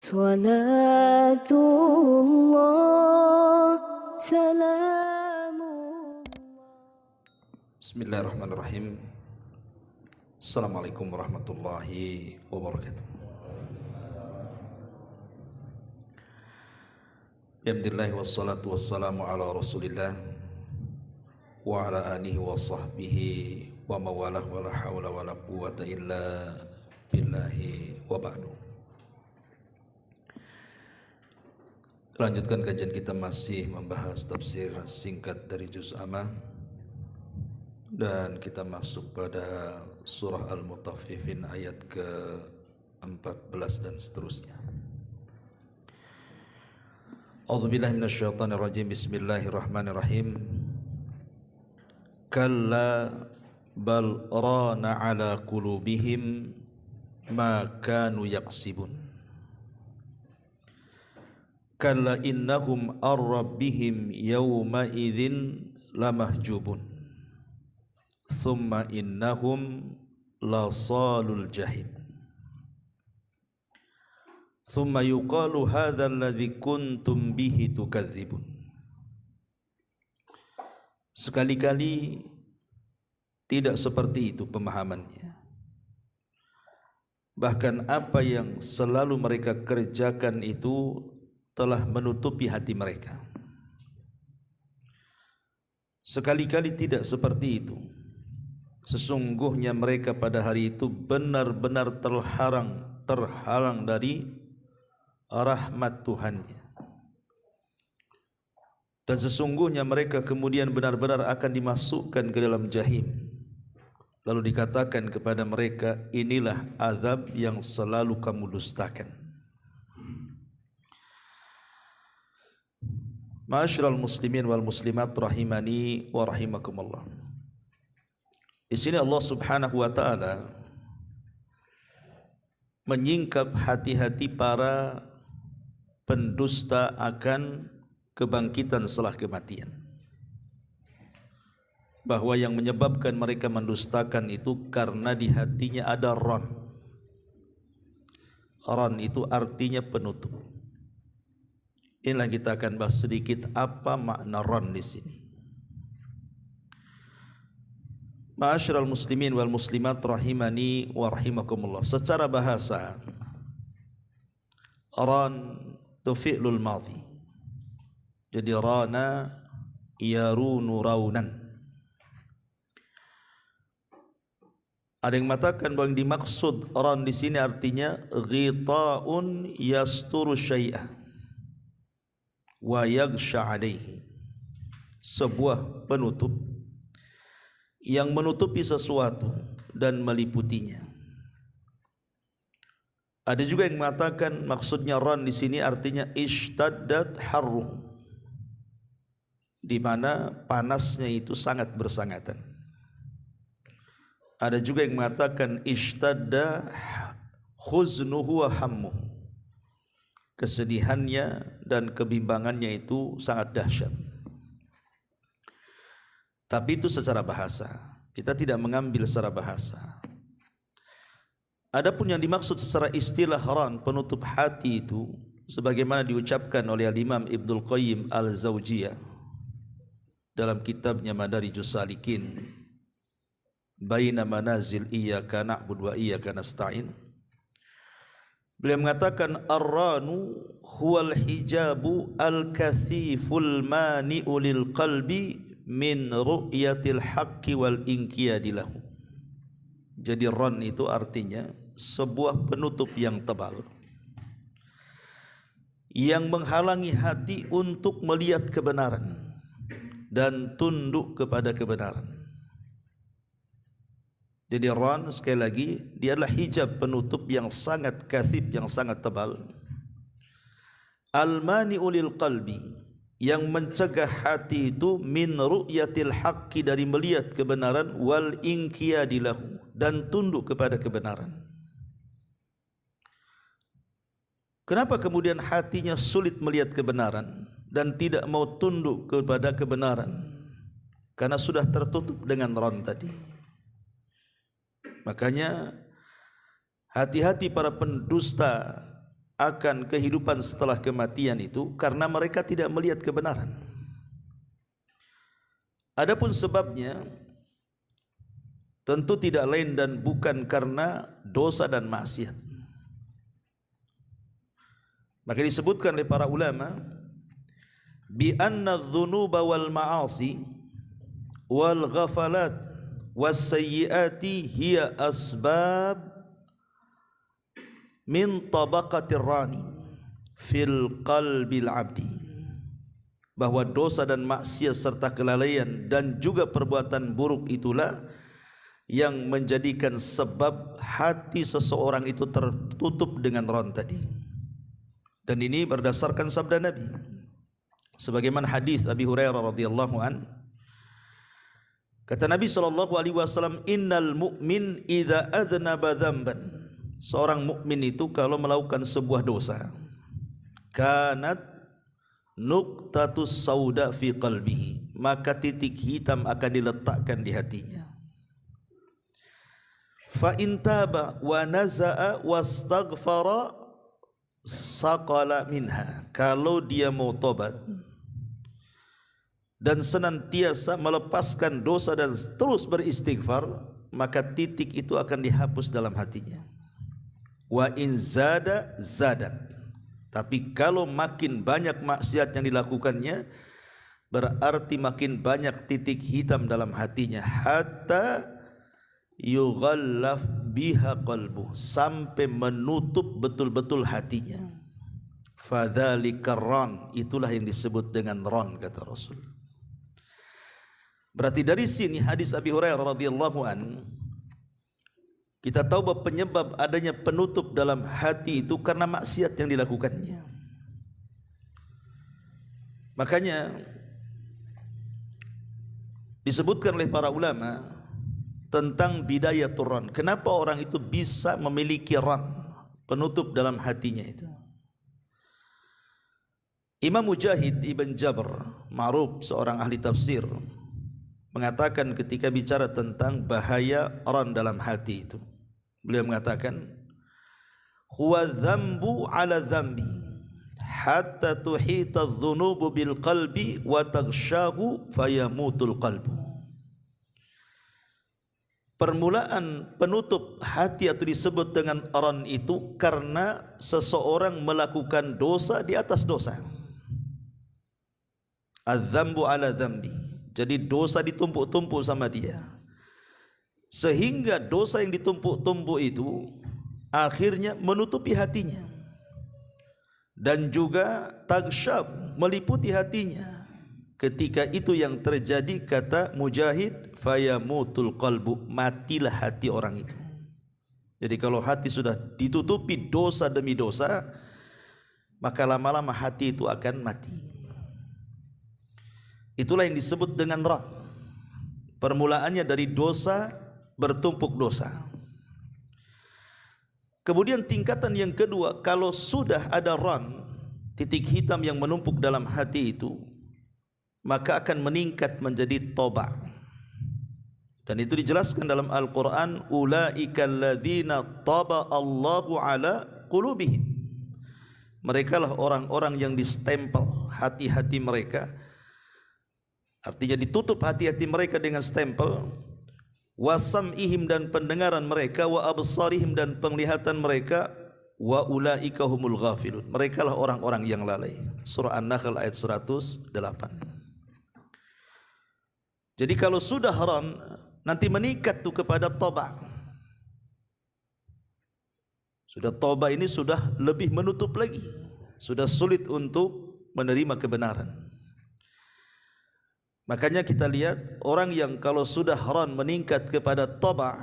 صلاة الله سلام الله. Bismillahirrahmanirrahim. Assalamualaikum warahmatullahi wabarakatuh. Alhamdulillah wassalatu wassalamu ala rasulillah wa ala alihi wa sahbihi wa mawalah wa la hawla wa la quwata illa billahi wa ba'du. Lanjutkan kajian kita, masih membahas tafsir singkat dari juz Amma, dan kita masuk pada surah Al-Mutaffifin ayat ke-14 dan seterusnya. A'udzubillahi minasyaitonirrajim. Bismillahirrahmanirrahim. Kalla bal rana ala qulubihim ma kanu yaksibun. Kalla innahum ar-rabbihim yawma idzin lamahjubun. Thumma innahum lasalul jahim. Thumma yuqalu hadha alladhi kuntum bihi tukadzibun. Sekali-kali tidak seperti itu pemahamannya. Bahkan apa yang selalu mereka kerjakan itu telah menutupi hati mereka. Sekali-kali tidak seperti itu. Sesungguhnya mereka pada hari itu benar-benar terhalang dari rahmat Tuhannya. Dan sesungguhnya mereka kemudian benar-benar akan dimasukkan ke dalam jahim. Lalu dikatakan kepada mereka, inilah azab yang selalu kamu dustakan. Ma'asyiral muslimin wal muslimat rahimani wa rahimakumullah. Di sini Allah Subhanahu wa taala menyingkap hati-hati para pendusta akan kebangkitan setelah kematian. Bahwa yang menyebabkan mereka mendustakan itu karena di hatinya ada ron. Ron itu artinya penutup. Inilah kita akan bahas sedikit apa makna ron di sini. Ma'asyiral muslimin wal muslimat rahimani wa rahimakumullah. Secara bahasa, ran itu fi'lul madhi. Jadi rana yarunu raunan. Ada yang mengatakan bahwa yang dimaksud ran di sini artinya ghita'un yasturu syai'a wa yaghsha alaihi, sebuah penutup yang menutupi sesuatu dan meliputinya. Ada juga yang mengatakan maksudnya ran di sini artinya ishtaddat harru, di mana panasnya itu sangat bersangatan. Ada juga yang mengatakan ishtadda khuznuhu wa hammuhu, kesedihannya dan kebimbangannya itu sangat dahsyat. Tapi itu secara bahasa, kita tidak mengambil secara bahasa. Adapun yang dimaksud secara istilah ran, penutup hati itu, sebagaimana diucapkan oleh Imam Ibnul Qayyim Al-Zawjiyah dalam kitabnya Madarijus Salikin, Baina Manazil Iyyaka Na'budu wa Iyyaka Nasta'in. Beliau mengatakan ar-ranu huwal hijabu al-kathiful mani'u lil qalbi min ru'yatil haqqi wal inqiyadi lahu. Jadi ran itu artinya sebuah penutup yang tebal yang menghalangi hati untuk melihat kebenaran dan tunduk kepada kebenaran. Jadi ran, sekali lagi, dia adalah hijab penutup yang sangat kathib, yang sangat tebal. Al-mani'u lil qalbi, yang mencegah hati itu min ru'yatil haqqi, dari melihat kebenaran, wal inqiyadi lahu, dan tunduk kepada kebenaran. Kenapa kemudian hatinya sulit melihat kebenaran dan tidak mau tunduk kepada kebenaran? Karena sudah tertutup dengan ran tadi. Makanya hati-hati para pendusta akan kehidupan setelah kematian itu karena mereka tidak melihat kebenaran. Adapun sebabnya tentu tidak lain dan bukan karena dosa dan maksiat. Maka disebutkan oleh para ulama bi anna adh-dhunuba wal ma'asi wal ghafalat was sayyiati hiya asbab min tabaqatir rani fil qalbil abdi, bahwa dosa dan maksiat serta kelalaian dan juga perbuatan buruk itulah yang menjadikan sebab hati seseorang itu tertutup dengan ron tadi. Dan ini berdasarkan sabda Nabi, sebagaimana hadis Abi Hurairah radhiyallahu an, kata Nabi SAW, innal mu'min idza adznaba dzamban, seorang mukmin itu kalau melakukan sebuah dosa, kanat nuqtatus sauda fi qalbihi, maka titik hitam akan diletakkan di hatinya. Fa in taba wa naza'a wastaghfara saqala minha, kalau dia mau tobat dan senantiasa melepaskan dosa dan terus beristighfar, maka titik itu akan dihapus dalam hatinya. Wa in zada zadat, tapi kalau makin banyak maksiat yang dilakukannya, berarti makin banyak titik hitam dalam hatinya, hatta yughallaf biha qalbuh, sampai menutup betul-betul hatinya. Fadzalika ron, itulah yang disebut dengan ron, kata Rasul. Berarti dari sini hadis Abi Hurairah radhiyallahu an, kita tahu bahwa penyebab adanya penutup dalam hati itu karena maksiat yang dilakukannya. Makanya disebutkan oleh para ulama tentang bidayatul ran, kenapa orang itu bisa memiliki ran, penutup dalam hatinya itu. Imam Mujahid Ibn Jabr, ma'ruf seorang ahli tafsir, mengatakan ketika bicara tentang bahaya ran dalam hati itu, beliau mengatakan, huwa dzambu ala dzambi hatta tuhita adh-dhunubu bil qalbi wa taghshahu fayamutul qalbu. Permulaan penutup hati atau disebut dengan ran itu karena seseorang melakukan dosa di atas dosa. Adz-dzambu ala dzambi, jadi dosa ditumpuk-tumpuk sama dia, sehingga dosa yang ditumpuk-tumpuk itu akhirnya menutupi hatinya, dan juga taghsyab, meliputi hatinya. Ketika itu yang terjadi, kata Mujahid, fayamutul qalbu, matilah hati orang itu. Jadi kalau hati sudah ditutupi dosa demi dosa, maka lama-lama hati itu akan mati. Itulah yang disebut dengan ran. Permulaannya dari dosa bertumpuk dosa. Kemudian tingkatan yang kedua, kalau sudah ada ran, titik hitam yang menumpuk dalam hati itu, maka akan meningkat menjadi toba. Dan itu dijelaskan dalam Al-Quran, ulaika alladzina taba Allahu ala qulubihim, mereka lah orang-orang yang distempel hati-hati mereka, artinya ditutup hati-hati mereka dengan stempel, wa sam'ihim, dan pendengaran mereka, wa absarihim, dan penglihatan mereka, wa ulaika humul ghafilun, mereka lah orang-orang yang lalai. Surah An-Nahl ayat 108. Jadi kalau sudah ran, nanti meningkat tuh kepada toba. Sudah toba ini sudah lebih menutup lagi, sudah sulit untuk menerima kebenaran. Makanya kita lihat orang yang kalau sudah ran meningkat kepada toba,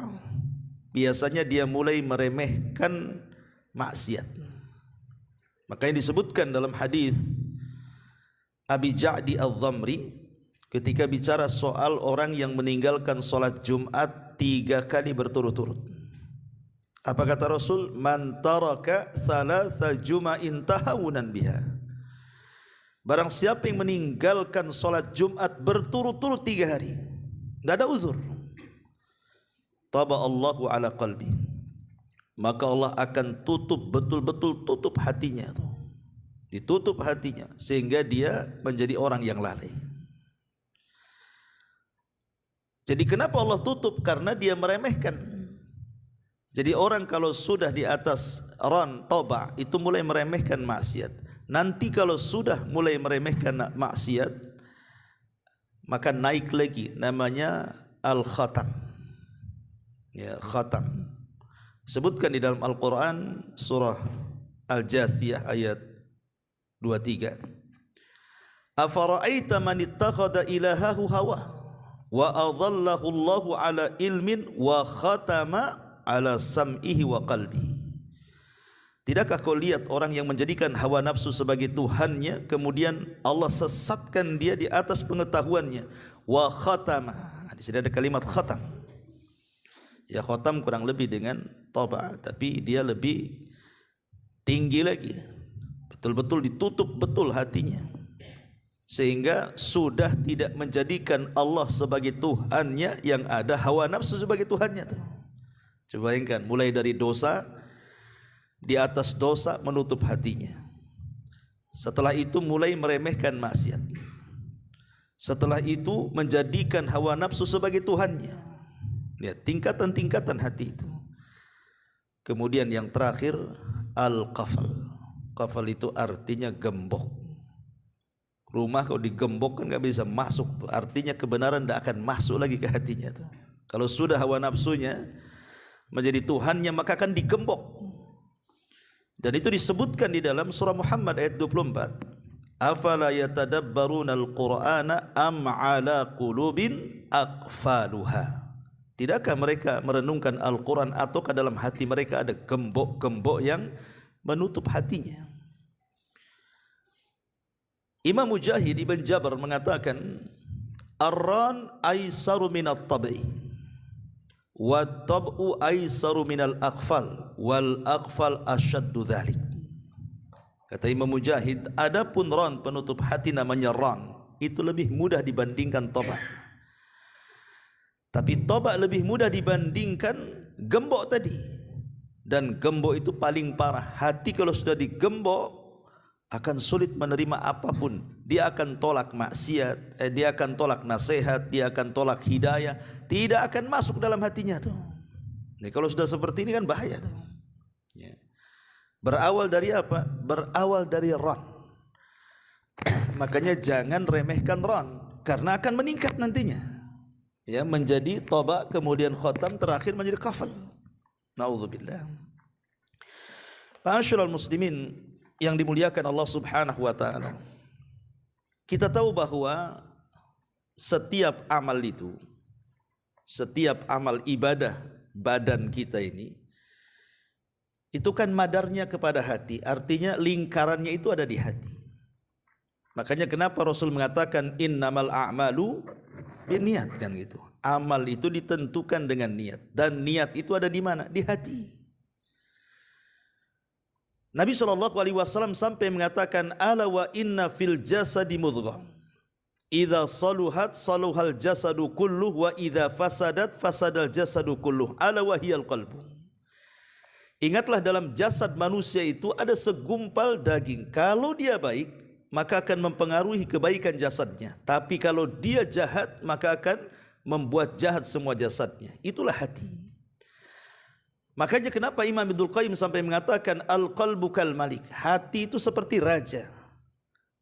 biasanya dia mulai meremehkan maksiat. Makanya disebutkan dalam hadis Abi Ja'di Al-Dhamri ketika bicara soal orang yang meninggalkan solat Jumat 3 kali berturut-turut. Apa kata Rasul? Man taraka thalatha juma'in tahawunan biha, barang siapa yang meninggalkan solat Jumat berturut-turut 3 hari, tidak ada uzur, taba Allahu ala qalbi, maka Allah akan tutup, betul-betul tutup hatinya tuh. Ditutup hatinya sehingga dia menjadi orang yang lalai. Jadi kenapa Allah tutup? Karena dia meremehkan. Jadi orang kalau sudah di atas ran toba itu mulai meremehkan maksiat. Nanti kalau sudah mulai meremehkan maksiat, maka naik lagi namanya al-khatam. Ya, khatam. Sebutkan di dalam Al-Quran surah Al-Jathiyah ayat 23. Afara'aita man ittakhadha ilahahu hawa wa adhallahu Allahu ala ilmin wa khatama ala sam'ihi wa qalbi. Tidakkah kau lihat orang yang menjadikan hawa nafsu sebagai Tuhannya, kemudian Allah sesatkan dia di atas pengetahuannya, wa khatama. Di sini ada kalimat khatam. Ya, khatam kurang lebih dengan toba, tapi dia lebih tinggi lagi. Betul-betul ditutup betul hatinya, sehingga sudah tidak menjadikan Allah sebagai Tuhannya, yang ada hawa nafsu sebagai Tuhannya tuh. Coba bayangkan, mulai dari dosa, di atas dosa menutup hatinya. Setelah itu mulai meremehkan maksiat. Setelah itu menjadikan hawa nafsu sebagai Tuhannya. Lihat tingkatan-tingkatan hati itu. Kemudian yang terakhir al-qafal. Qafal itu artinya gembok. Rumah kalau digembok kan nggak bisa masuk tuh. Artinya kebenaran tidak akan masuk lagi ke hatinya tuh. Kalau sudah hawa nafsunya menjadi Tuhannya, maka akan digembok. Dan itu disebutkan di dalam surah Muhammad ayat 24. Afala yatadabbaruna al-Qur'ana am ala qulubin aqfaluha. Tidakkah mereka merenungkan Al-Quran ataukah dalam hati mereka ada gembok-gembok yang menutup hatinya? Imam Mujahid Ibn Jabr mengatakan, Ar-ran aisaru minat tab'i wa tab'u aisaru minal aqfal wal aqfal asyaddu dhalik. Kata Imam Mujahid, adapun ran, penutup hati namanya ran, itu lebih mudah dibandingkan toba. Tapi toba lebih mudah dibandingkan gembok tadi. Dan gembok itu paling parah. Hati kalau sudah digembok akan sulit menerima apapun. Dia akan tolak maksiat, dia akan tolak nasihat, dia akan tolak hidayah. Tidak akan masuk dalam hatinya tuh. Ini kalau sudah seperti ini kan bahaya tuh. Ya. Berawal dari apa? Berawal dari ran. Makanya jangan remehkan ran, karena akan meningkat nantinya. Ya, menjadi toba, kemudian khatam, terakhir menjadi kafal. Na'udzubillah. Ma'asyiral muslimin yang dimuliakan Allah Subhanahu wa taala. Kita tahu bahwa setiap amal itu, setiap amal ibadah badan kita ini, itu kan madarnya kepada hati. Artinya lingkarannya itu ada di hati. Makanya kenapa Rasul mengatakan innamal a'malu niat, kan gitu. Amal itu ditentukan dengan niat, dan niat itu ada di mana? Di hati. Nabi SAW sampai mengatakan, ala wa inna fil jasadi mudghah idza saluhat saluhal jasadu kulluh wa idza fasadat fasadal jasadu kulluh ala wa hiyal qalbu. Ingatlah, dalam jasad manusia itu ada segumpal daging. Kalau dia baik, maka akan mempengaruhi kebaikan jasadnya. Tapi kalau dia jahat, maka akan membuat jahat semua jasadnya. Itulah hati. Makanya kenapa Imam Ibnul Qayyim sampai mengatakan al-qalbu kal malik. Hati itu seperti raja.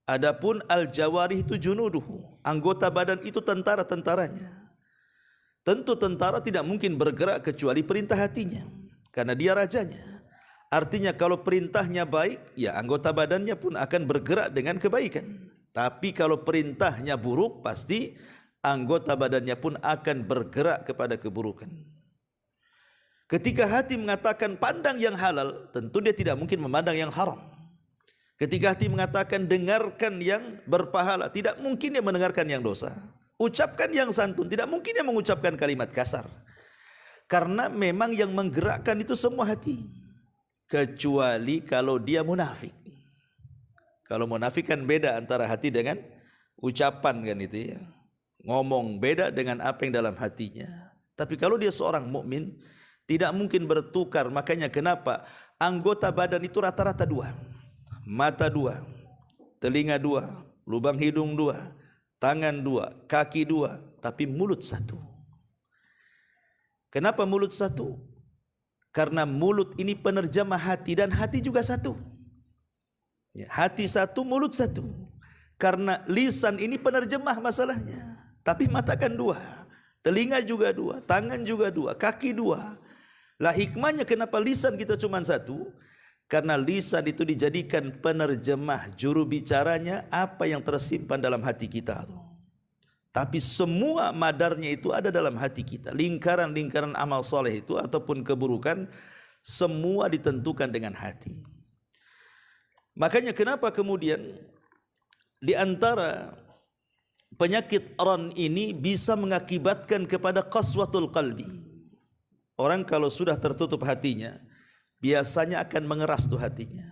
Adapun al-jawarih itu junuduhu. Anggota badan itu tentara-tentaranya. Tentu tentara tidak mungkin bergerak kecuali perintah hatinya, karena dia rajanya. Artinya kalau perintahnya baik, ya anggota badannya pun akan bergerak dengan kebaikan. Tapi kalau perintahnya buruk, pasti anggota badannya pun akan bergerak kepada keburukan. Ketika hati mengatakan pandang yang halal, tentu dia tidak mungkin memandang yang haram. Ketika hati mengatakan dengarkan yang berpahala, tidak mungkin dia mendengarkan yang dosa. Ucapkan yang santun, tidak mungkin dia mengucapkan kalimat kasar. Karena memang yang menggerakkan itu semua hati. Kecuali kalau dia munafik. Kalau munafik kan beda antara hati dengan ucapan, kan itu ya. Ngomong beda dengan apa yang dalam hatinya. Tapi kalau dia seorang mukmin, Tidak mungkin bertukar. Makanya kenapa anggota badan itu rata-rata dua. Mata dua, telinga dua, lubang hidung dua, tangan dua, kaki dua, tapi mulut satu. Kenapa mulut satu? Karena mulut ini penerjemah hati dan hati juga satu. Hati satu, mulut satu. Karena lisan ini penerjemah masalahnya. Tapi mata kan dua, telinga juga dua, tangan juga dua, kaki dua. Lah hikmahnya kenapa lisan kita cuma satu? Karena lisan itu dijadikan penerjemah juru bicaranya apa yang tersimpan dalam hati kita. Tapi semua madarnya itu ada dalam hati kita. Lingkaran-lingkaran amal soleh itu ataupun keburukan semua ditentukan dengan hati. Makanya kenapa kemudian di antara penyakit ron ini bisa mengakibatkan kepada qaswatul qalbi. Orang kalau sudah tertutup hatinya, biasanya akan mengeras tuh hatinya.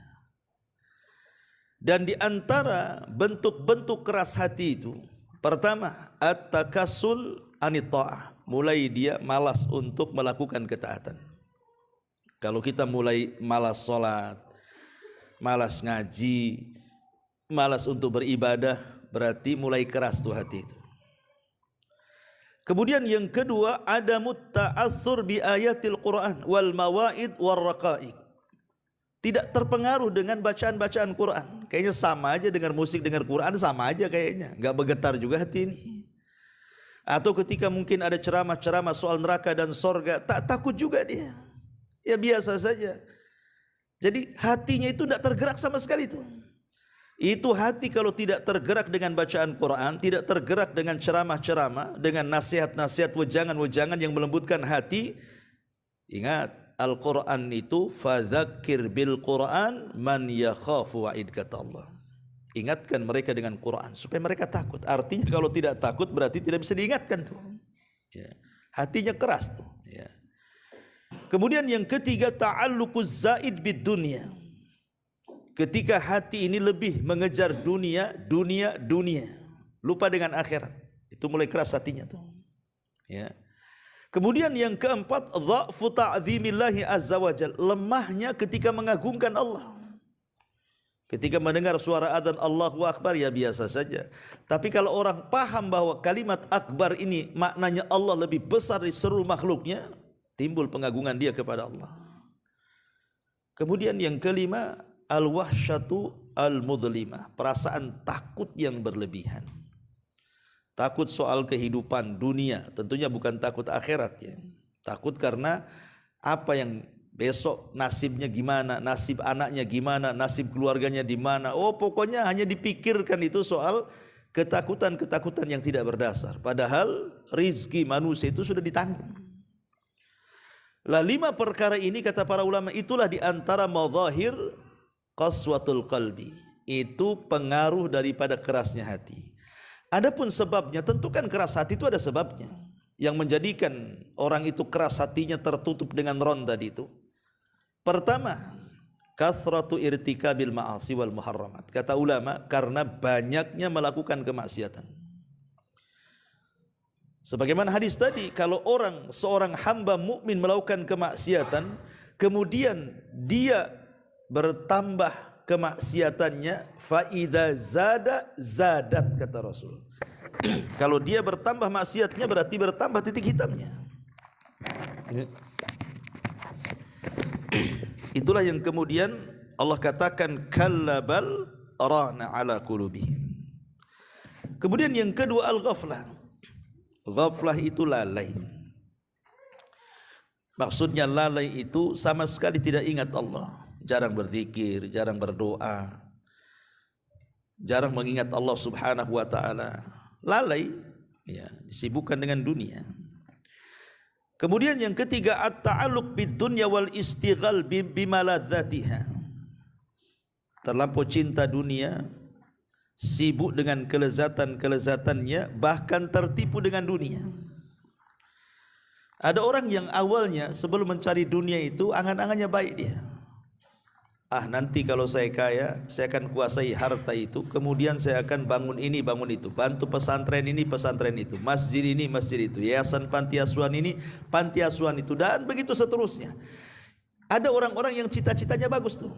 Dan di antara bentuk-bentuk keras hati itu, pertama, at-takassul anit ta'ah. Mulai dia malas untuk melakukan ketaatan. Kalau kita mulai malas sholat, malas ngaji, malas untuk beribadah, berarti mulai keras tuh hati itu. Kemudian yang kedua, ada ta'atsur bi ayatil Quran wal mawaid war raqaiq. Tidak terpengaruh dengan bacaan-bacaan Quran. Kayaknya sama aja dengar musik, dengar Quran sama aja kayaknya. Enggak bergetar juga hati ini. Atau ketika mungkin ada ceramah-ceramah soal neraka dan sorga, tak takut juga dia. Ya biasa saja. Jadi hatinya itu tidak tergerak sama sekali itu. Itu hati kalau tidak tergerak dengan bacaan Quran, tidak tergerak dengan ceramah-ceramah, dengan nasihat-nasihat, wejangan-wejangan yang melembutkan hati. Ingat, Al-Quran itu fadzakir bil Quran man yakhafu wa'id, kata Allah. Ingatkan mereka dengan Quran supaya mereka takut. Artinya kalau tidak takut berarti tidak bisa diingatkan tuh. Ya. Hatinya keras tuh. Ya. Kemudian yang ketiga, ta'alluquz zaid bid dunya. Ketika hati ini lebih mengejar dunia, lupa dengan akhirat, itu mulai keras hatinya tuh. Ya. Kemudian yang keempat, dha'fu ta'zimillahi azza wajal, lemahnya ketika mengagungkan Allah. Ketika mendengar suara adzan Allahu Akbar ya biasa saja. Tapi kalau orang paham bahwa kalimat akbar ini maknanya Allah lebih besar dari seluruh makhluknya, timbul pengagungan dia kepada Allah. Kemudian yang kelima, al-wahsyatu al-mudlimah, perasaan takut yang berlebihan. Takut soal kehidupan dunia, tentunya bukan takut akhirat ya. Takut karena apa yang besok nasibnya gimana, nasib anaknya gimana, nasib keluarganya di mana. Oh, pokoknya hanya dipikirkan itu soal ketakutan-ketakutan yang tidak berdasar. Padahal rizki manusia itu sudah ditanggung. Lah 5 perkara ini kata para ulama itulah di antara madzahir qaswatul qalbi, itu pengaruh daripada kerasnya hati. Adapun sebabnya, tentu kan keras hati itu ada sebabnya. Yang menjadikan orang itu keras hatinya tertutup dengan ron tadi itu. Pertama, kathratu irtikabil ma'asi wal muharramat. Kata ulama, karena banyaknya melakukan kemaksiatan. Sebagaimana hadis tadi, kalau seorang hamba mukmin melakukan kemaksiatan, kemudian dia bertambah kemaksiatannya, faida zadat kata Rasul. Kalau dia bertambah maksiatnya berarti bertambah titik hitamnya. Itulah yang kemudian Allah katakan kallabal rana ala qulubihim. Kemudian yang kedua, al-ghaflah. Ghaflah itu lalai. Maksudnya lalai itu sama sekali tidak ingat Allah. Jarang berzikir, jarang berdoa, jarang mengingat Allah subhanahu wa ta'ala. Lalai, ya, disibukkan dengan dunia. Kemudian yang ketiga, at-ta'alluq bid dunya wal istighal bimaladzatiha. Terlampau cinta dunia, sibuk dengan kelezatan-kelezatannya, bahkan tertipu dengan dunia. Ada orang yang awalnya sebelum mencari dunia itu angan-angannya baik dia. nanti kalau saya kaya, saya akan kuasai harta itu, kemudian saya akan bangun ini, bangun itu, bantu pesantren ini, pesantren itu, masjid ini, masjid itu, yayasan panti asuhan ini, panti asuhan itu, dan begitu seterusnya. Ada orang-orang yang cita-citanya bagus tuh.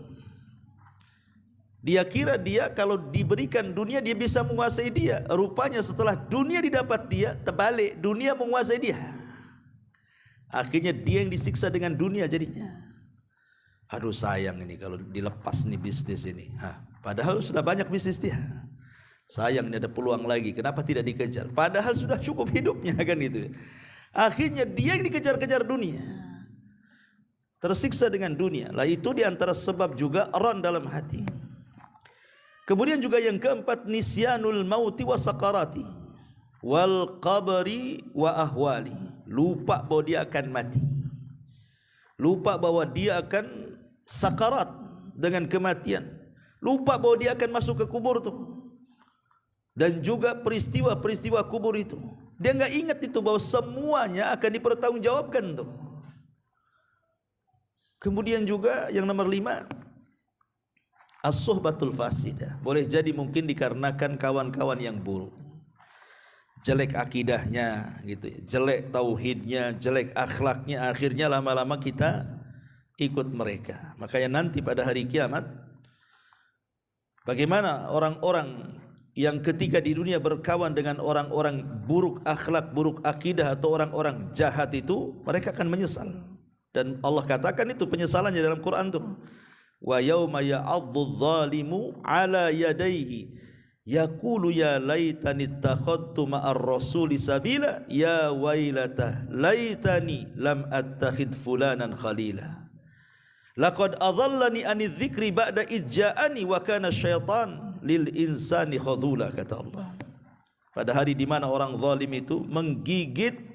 Dia kira dia kalau diberikan dunia dia bisa menguasai dia. Rupanya setelah dunia didapat dia, terbalik, dunia menguasai dia. Akhirnya dia yang disiksa dengan dunia jadinya. Aduh sayang ini kalau dilepas nih bisnis ini. Padahal sudah banyak bisnis dia. Sayang ini ada peluang lagi. Kenapa tidak dikejar? Padahal sudah cukup hidupnya kan itu. Akhirnya dia yang dikejar-kejar dunia. Tersiksa dengan dunia. Lah itu diantara sebab juga ron dalam hati. Kemudian juga yang keempat, nisyanul mauti wa sakarati wal qabri wa ahwali. Lupa bahwa dia akan mati. Lupa bahwa dia akan sakarat dengan kematian. Lupa bahwa dia akan masuk ke kubur tuh. Dan juga peristiwa-peristiwa kubur itu. Dia enggak ingat itu bahwa semuanya akan dipertanggungjawabkan tuh. Kemudian juga yang nomor 5, as-suhbatul fasidah. Boleh jadi mungkin dikarenakan kawan-kawan yang buruk. Jelek akidahnya gitu ya. Jelek tauhidnya, jelek akhlaknya, akhirnya lama-lama kita ikut mereka. Makanya nanti pada hari kiamat, bagaimana orang-orang yang ketika di dunia berkawan dengan orang-orang buruk akhlak, buruk akidah atau orang-orang jahat itu, mereka akan menyesal. Dan Allah katakan itu penyesalannya dalam Quran tuh. Wa yauma ya'addu adh-dhalimu 'ala yadayhi yaqulu ya laitani ittakhadtu ma'ar rasuli sabila ya wailatah laitani lam attakhid fulanan khalila. Laqad adhallani anidz dzikri ba'da idja'ani wa kana syaitan lil insani khadhula, kata Allah. Pada hari di mana orang zalim itu menggigit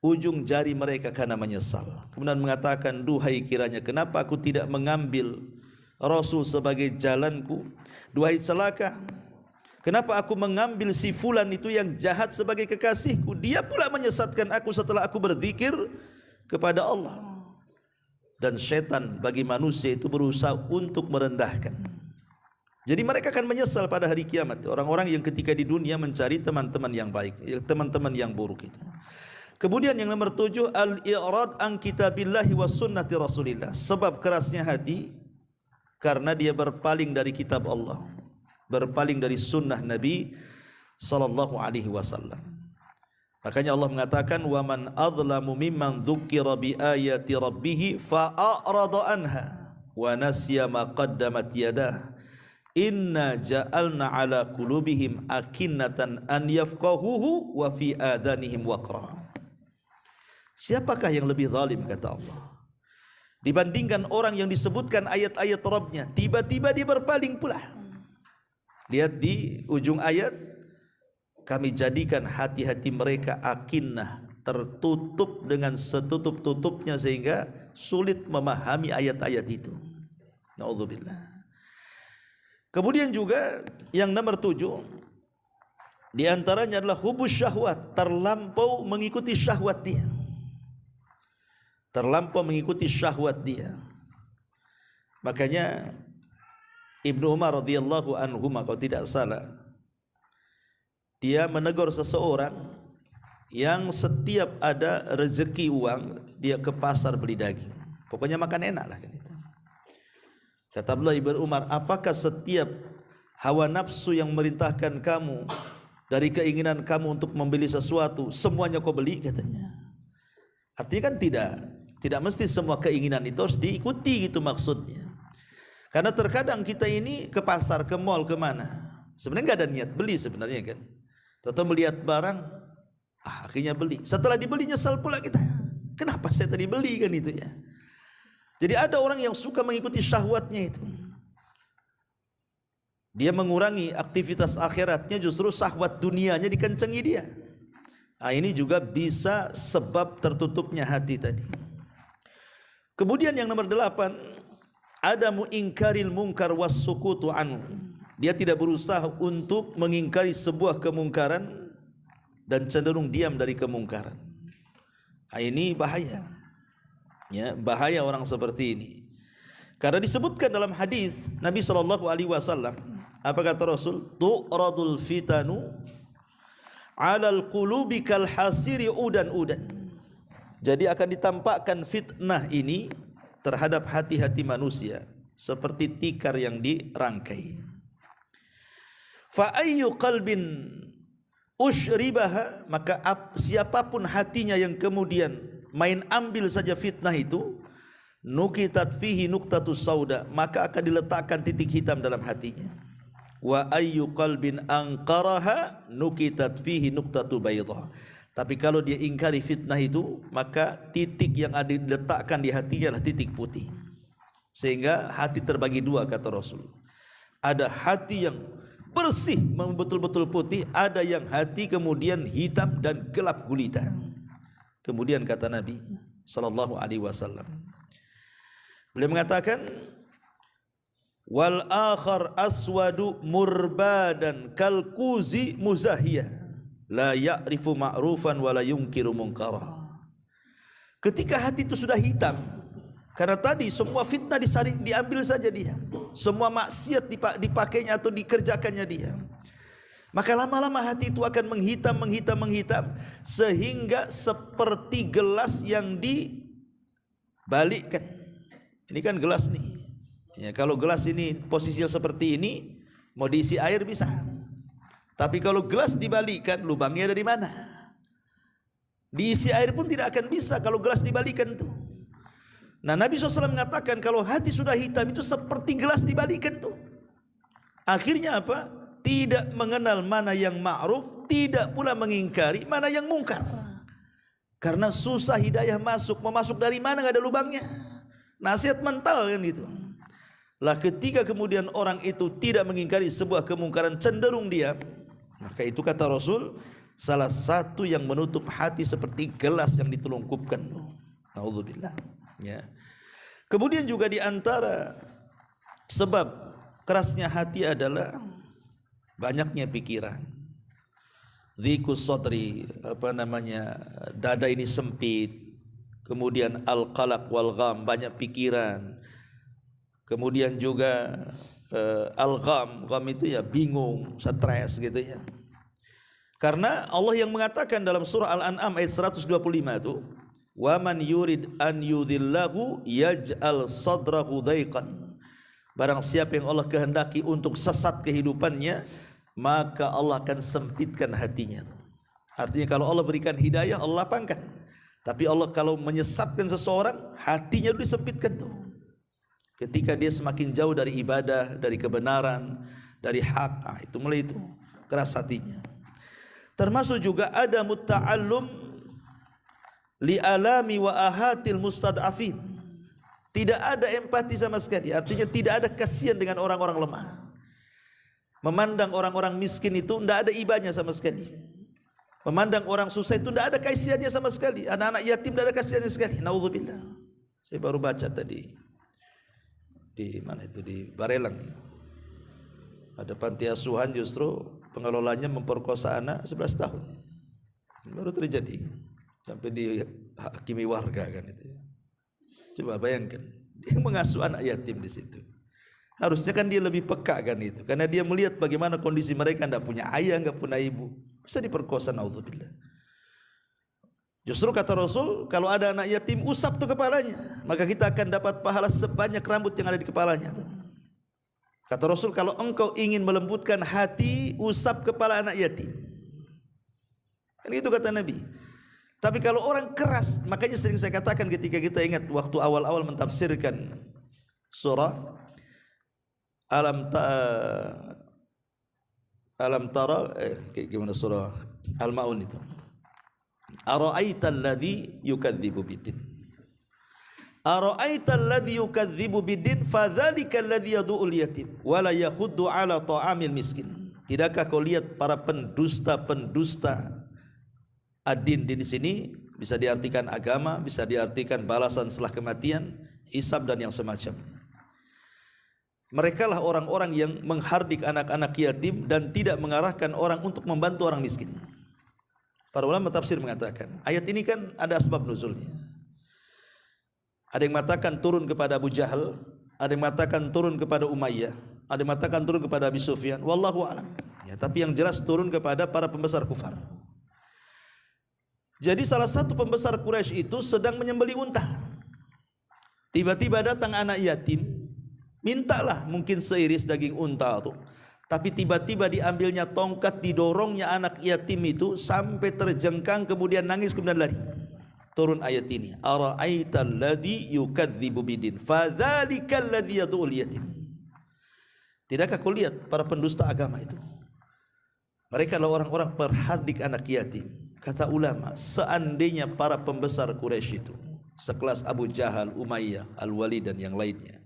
ujung jari mereka karena menyesal. Kemudian mengatakan, duhai kiranya kenapa aku tidak mengambil Rasul sebagai jalanku. Duhai celaka, kenapa aku mengambil si fulan itu yang jahat sebagai kekasihku. Dia pula menyesatkan aku setelah aku berzikir kepada Allah. Dan setan bagi manusia itu berusaha untuk merendahkan. Jadi mereka akan menyesal pada hari kiamat. Orang-orang yang ketika di dunia mencari teman-teman yang baik, teman-teman yang buruk itu. Kemudian yang nomor 7, al-i'rad an kitabillahi wa sunnati rasulillah. Sebab kerasnya hati karena dia berpaling dari kitab Allah, berpaling dari sunnah Nabi sallallahu alaihi wasallam. Makanya Allah mengatakan, wa man adlamu mimman dzukira bi ayati rabbih fa a'rada anha wa nasiya ma qaddamat yadah inna ja'alna ala qulubihim akinnatan an yafqahuhu wa fi adanihim waqra. Siapakah yang lebih zalim, kata Allah, dibandingkan orang yang disebutkan ayat-ayat Rabbnya, tiba-tiba dia berpaling pula. Lihat di ujung ayat, kami jadikan hati-hati mereka akinnah, tertutup dengan setutup-tutupnya sehingga sulit memahami ayat-ayat itu. Na'udzubillah. Kemudian juga yang nomor 7, di antaranya adalah hubus syahwat, terlampau mengikuti syahwat dia. Terlampau mengikuti syahwat dia. Makanya Ibnu Umar radhiyallahu anhu, kalau tidak salah, dia menegur seseorang yang setiap ada rezeki uang dia ke pasar beli daging. Pokoknya makan enak lah kan itu. Kata Abdullah ibn Umar, apakah setiap hawa nafsu yang merintahkan kamu dari keinginan kamu untuk membeli sesuatu semuanya kau beli, katanya. Artinya kan tidak mesti semua keinginan itu harus diikuti, gitu maksudnya. Karena terkadang kita ini ke pasar, ke mall, kemana, sebenarnya nggak ada niat beli sebenarnya kan. Atau melihat barang, akhirnya beli. Setelah dibeli nyesal pula kita. Kenapa saya tadi beli kan itu ya. Jadi ada orang yang suka mengikuti syahwatnya itu. Dia mengurangi aktivitas akhiratnya, justru syahwat dunianya dikencengi dia. Ini juga bisa sebab tertutupnya hati tadi. Kemudian yang nomor 8, adamu ingkaril munkar was sukutu anhu. Dia tidak berusaha untuk mengingkari sebuah kemungkaran dan cenderung diam dari kemungkaran. Ini bahaya. Ya, bahaya orang seperti ini. Karena disebutkan dalam hadis Nabi sallallahu alaihi wasallam, apa kata Rasul? Tu'radul fitanu 'alal qulubi kal hasiri udan-udan. Jadi akan ditampakkan fitnah ini terhadap hati-hati manusia seperti tikar yang dirangkai. Fa ayyu qalbin ushribaha, maka siapapun hatinya yang kemudian main ambil saja fitnah itu, nukitat fihi nuqtatus sauda, maka akan diletakkan titik hitam dalam hatinya. Wa ayyu qalbin anqaraha nukitat fihi nuqtatu baydah. Tapi kalau dia ingkari fitnah itu, maka titik yang ada diletakkan di hatinya adalah titik putih. Sehingga hati terbagi dua, kata Rasul. Ada hati yang bersih, betul-betul putih, ada yang hati kemudian hitam dan gelap gulita. Kemudian kata Nabi sallallahu alaihi wasallam, beliau mengatakan, wal akhar aswadu murbadan kal kuzi muzahiyah la ya'rifu ma'rufan wa la yunkiru munkara. Ketika hati itu sudah hitam, karena tadi semua fitnah diambil saja dia, semua maksiat dipakainya atau dikerjakannya dia, maka lama-lama hati itu akan menghitam sehingga seperti gelas yang dibalikkan. Ini kan gelas nih ya, kalau gelas ini posisinya seperti ini, mau diisi air bisa. Tapi kalau gelas dibalikkan, lubangnya dari mana? Diisi air pun tidak akan bisa kalau gelas dibalikkan tuh. Nah, Nabi SAW mengatakan kalau hati sudah hitam itu seperti gelas dibalikkan tuh. Akhirnya apa? Tidak mengenal mana yang ma'ruf, tidak pula mengingkari mana yang mungkar. Karena susah hidayah masuk, mau masuk dari mana, nggak ada lubangnya. Nasihat mental kan gitu. Lah ketika kemudian orang itu tidak mengingkari sebuah kemungkaran, cenderung diam, maka itu kata Rasul salah satu yang menutup hati seperti gelas yang ditelungkupkan. Naudzubillah. Ya. Kemudian juga di antara sebab kerasnya hati adalah banyaknya pikiran. Dhiqus sadri, dada ini sempit. Kemudian al-qalaq wal gham, banyak pikiran. Kemudian juga al-gham itu ya bingung, stres gitu ya. Karena Allah yang mengatakan dalam surah Al-An'am ayat 125 itu, wa man yurid an yudhillahu yaj'al sadrahu dhaiqan. Barang siapa yang Allah kehendaki untuk sesat kehidupannya, maka Allah akan sempitkan hatinya. Artinya kalau Allah berikan hidayah, Allah lapangkan. Tapi Allah kalau menyesatkan seseorang, hatinya disempitkan tuh. Ketika dia semakin jauh dari ibadah, dari kebenaran, dari hak, itu mulai itu keras hatinya. Termasuk juga ada mutta'allum li alami wa ahatil mustad'afin. Tidak ada empati sama sekali. Artinya tidak ada kasihan dengan orang-orang lemah. Memandang orang-orang miskin itu tidak ada ibanya sama sekali. Memandang orang susah itu tidak ada kasihannya sama sekali. Anak-anak yatim tidak ada kasihannya sekali. Naudzubillah. Saya baru baca tadi di mana itu, di Barelang. Ada panti asuhan justru pengelolanya memperkosa anak 11 tahun. Baru terjadi. Sampai dihakimi warga kan itu. Coba bayangkan, dia mengasuh anak yatim di situ. Harusnya kan dia lebih peka kan itu, karena dia melihat bagaimana kondisi mereka, tidak punya ayah, nggak punya ibu, bisa diperkosa, naudzubillah. Justru kata Rasul, kalau ada anak yatim, usap tuh kepalanya, maka kita akan dapat pahala sebanyak rambut yang ada di kepalanya. Kata Rasul, kalau engkau ingin melembutkan hati, usap kepala anak yatim. Kan itu kata Nabi. Tapi kalau orang keras, makanya sering saya katakan ketika kita ingat waktu awal-awal mentafsirkan surah Alam tara gimana surah Al-Maun itu. Ara'aital ladzi yukadzibu biddin. Ara'aital ladzi yukadzibu biddin fadzalikal ladzi yad'ul yatim wa la yakhuddu 'ala ta'amil miskin. Tidakkah kau lihat para pendusta-pendusta ad-din di sini bisa diartikan agama, bisa diartikan balasan setelah kematian, hisab dan yang semacamnya. Mereka lah orang-orang yang menghardik anak-anak yatim dan tidak mengarahkan orang untuk membantu orang miskin. Para ulama tafsir mengatakan, ayat ini kan ada sebab nuzulnya. Ada yang mengatakan turun kepada Abu Jahal, ada yang mengatakan turun kepada Umayyah, ada yang mengatakan turun kepada Abi Sufyan, wallahu a'lam. Ya, tapi yang jelas turun kepada para pembesar kufar. Jadi salah satu pembesar Quraisy itu sedang menyembelih unta. Tiba-tiba datang anak yatim, mintalah mungkin seiris daging unta itu. Tapi tiba-tiba diambilnya tongkat, didorongnya anak yatim itu sampai terjengkang, kemudian nangis, kemudian lari. Turun ayat ini, ara'aital ladzi yukadzibu bidin fadzalikal ladzi yad'ul yatim. Tidakkah kau lihat para pendusta agama itu? Mereka adalah orang-orang perhardik anak yatim. Kata ulama, seandainya para pembesar Quraisy itu sekelas Abu Jahal, Umayyah, Al-Walid dan yang lainnya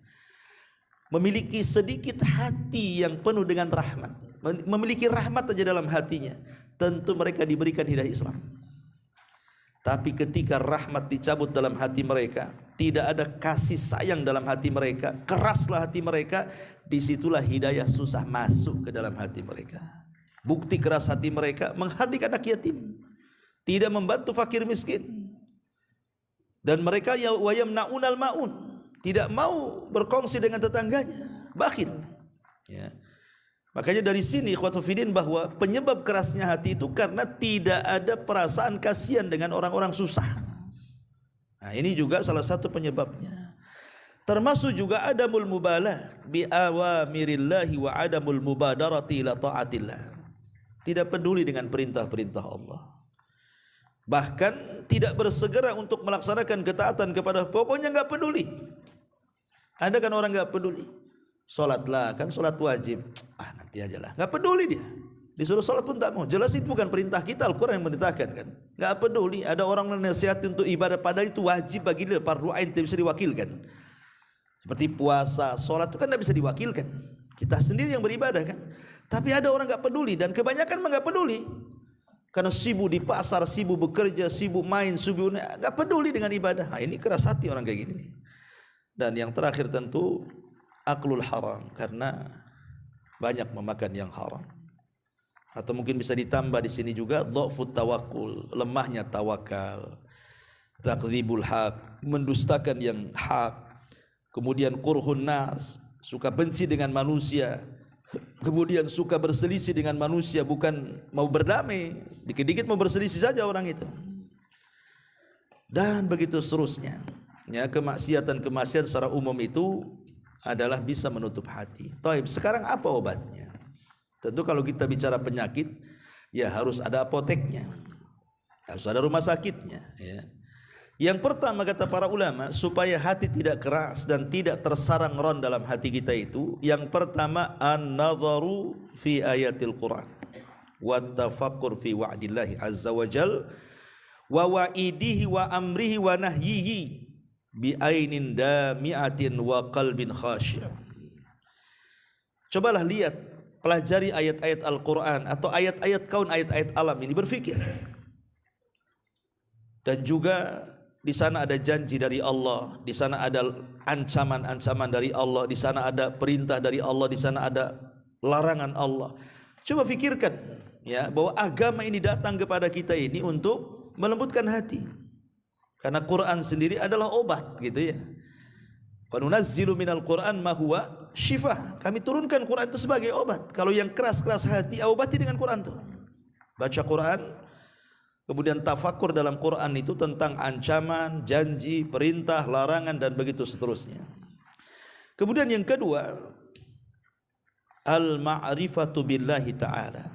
memiliki sedikit hati yang penuh dengan rahmat, memiliki rahmat saja dalam hatinya, tentu mereka diberikan hidayah Islam. Tapi ketika rahmat dicabut dalam hati mereka, tidak ada kasih sayang dalam hati mereka, keraslah hati mereka, disitulah hidayah susah masuk ke dalam hati mereka. Bukti keras hati mereka menghardik anak yatim, tidak membantu fakir miskin, dan mereka wayamnaunal maun, tidak mau berkongsi dengan tetangganya, bakhil. Ya. Makanya dari sini ikhwatul fillah bahwa penyebab kerasnya hati itu karena tidak ada perasaan kasihan dengan orang-orang susah. Nah, ini juga salah satu penyebabnya. Termasuk juga adamul mubalah bi awamirillahi wa adamul mubadarati ila taatillah. Tidak peduli dengan perintah-perintah Allah. Bahkan tidak bersegera untuk melaksanakan ketaatan kepada, pokoknya enggak peduli. Ada kan orang enggak peduli. Salatlah, kan salat wajib. Nanti aja lah. Enggak peduli dia. Disuruh salat pun tak mau. Jelas itu bukan perintah kita, Al-Quran yang merintahkan kan. Enggak peduli. Ada orang yang nasihat untuk ibadah padahal itu wajib bagi dia, fardhu ain, tidak bisa diwakilkan. Seperti puasa, salat itu kan tidak bisa diwakilkan. Kita sendiri yang beribadah kan. Tapi ada orang enggak peduli, dan kebanyakan enggak peduli. Karena sibuk di pasar, sibuk bekerja, sibuk main, sibuk enggak peduli dengan ibadah. Ini keras hati orang kayak gini. Dan yang terakhir tentu aklul haram, karena banyak memakan yang haram. Atau mungkin bisa ditambah di sini juga dhafut tawakkul, lemahnya tawakal, takdzibul haq, mendustakan yang hak, kemudian kurhun nas, suka benci dengan manusia, kemudian suka berselisih dengan manusia, bukan mau berdamai, dikit-dikit mau berselisih saja orang itu, dan begitu seterusnya. Ya, kemaksiatan secara umum itu adalah bisa menutup hati. Taib, sekarang apa obatnya? Tentu kalau kita bicara penyakit, ya harus ada apoteknya, harus ada rumah sakitnya. Ya. Yang pertama kata para ulama, supaya hati tidak keras dan tidak tersarang ron dalam hati kita itu, yang pertama an-nadharu fi ayatil Quran wa tafakkur fi wa'dillahi azza wa jal wa wa'idihi wa amrihi wa nahyihi bi ainin dami'atin wa qalbin khasyi'. Cobalah lihat, pelajari ayat-ayat Al-Quran atau ayat-ayat kaun, ayat-ayat alam ini, berfikir. Dan juga di sana ada janji dari Allah, di sana ada ancaman-ancaman dari Allah, di sana ada perintah dari Allah, di sana ada larangan Allah. Coba fikirkan ya, bahwa agama ini datang kepada kita ini untuk melembutkan hati. Karena Quran sendiri adalah obat gitu ya. Wa nunazzilu minal Quran ma huwa syifaa. Kami turunkan Quran itu sebagai obat. Kalau yang keras-keras hati, obati dengan Quran tuh. Baca Quran, kemudian tafakur dalam Quran itu tentang ancaman, janji, perintah, larangan dan begitu seterusnya. Kemudian yang kedua, al-ma'rifatu billahi ta'ala.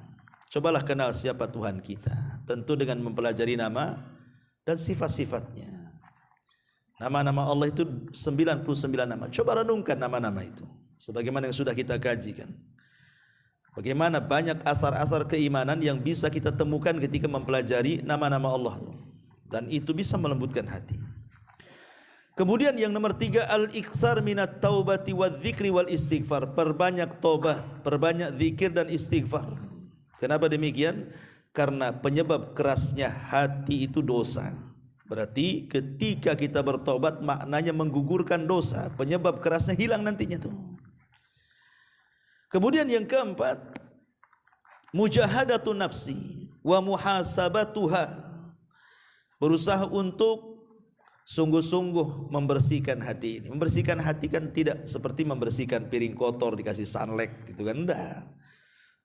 Cobalah kenal siapa Tuhan kita. Tentu dengan mempelajari nama dan sifat-sifatnya. Nama-nama Allah itu 99 nama. Coba renungkan nama-nama itu, sebagaimana yang sudah kita kaji kan. Bagaimana banyak asar-asar keimanan yang bisa kita temukan ketika mempelajari nama-nama Allah itu. Dan itu bisa melembutkan hati. Kemudian yang nomor 3, al-iktsar minat taubati wadzikri wal istighfar. Perbanyak taubat, perbanyak zikir dan istighfar. Kenapa demikian? Karena penyebab kerasnya hati itu dosa. Berarti ketika kita bertobat maknanya menggugurkan dosa, penyebab kerasnya hilang nantinya tuh. Kemudian yang keempat, mujahadatu nafsi wa muhasabatuha. Berusaha untuk sungguh-sungguh membersihkan hati ini. Membersihkan hati kan tidak seperti membersihkan piring kotor dikasih sunlight gitu kan, enggak.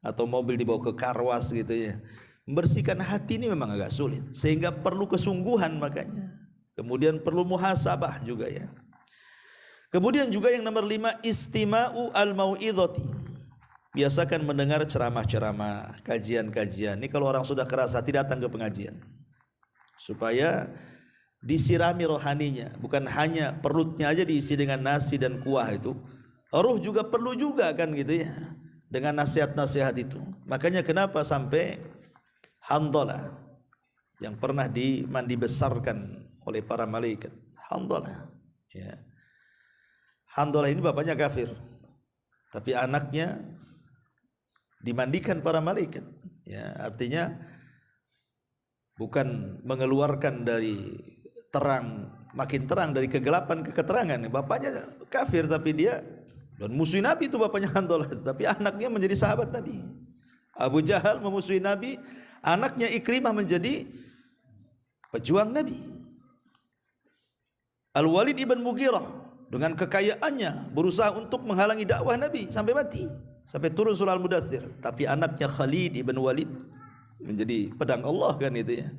Atau mobil dibawa ke karwas gitu ya. Membersihkan hati ini memang agak sulit, sehingga perlu kesungguhan makanya. Kemudian perlu muhasabah juga ya. Kemudian juga yang nomor 5, istima'u al-mau'idhati. Biasakan mendengar ceramah-ceramah, kajian-kajian. Ini kalau orang sudah keras hati datang ke pengajian, supaya disirami rohaninya. Bukan hanya perutnya aja diisi dengan nasi dan kuah itu, ruh juga perlu juga kan gitu ya, dengan nasihat-nasihat itu. Makanya kenapa sampai Handalah yang pernah dimandi besarkan oleh para malaikat, Handalah ya. Handalah ini bapaknya kafir, tapi anaknya dimandikan para malaikat ya, artinya bukan mengeluarkan dari terang makin terang, dari kegelapan ke keterangan. Bapaknya kafir tapi dia dan musuh Nabi itu bapaknya Handalah, tapi anaknya menjadi sahabat Nabi. Abu Jahal memusuhi Nabi, anaknya Ikrimah menjadi pejuang Nabi. Al-Walid ibn Mughirah dengan kekayaannya berusaha untuk menghalangi dakwah Nabi sampai mati, sampai turun surah Al-Mudaththir. Tapi anaknya Khalid ibn Walid menjadi pedang Allah kan itu ya.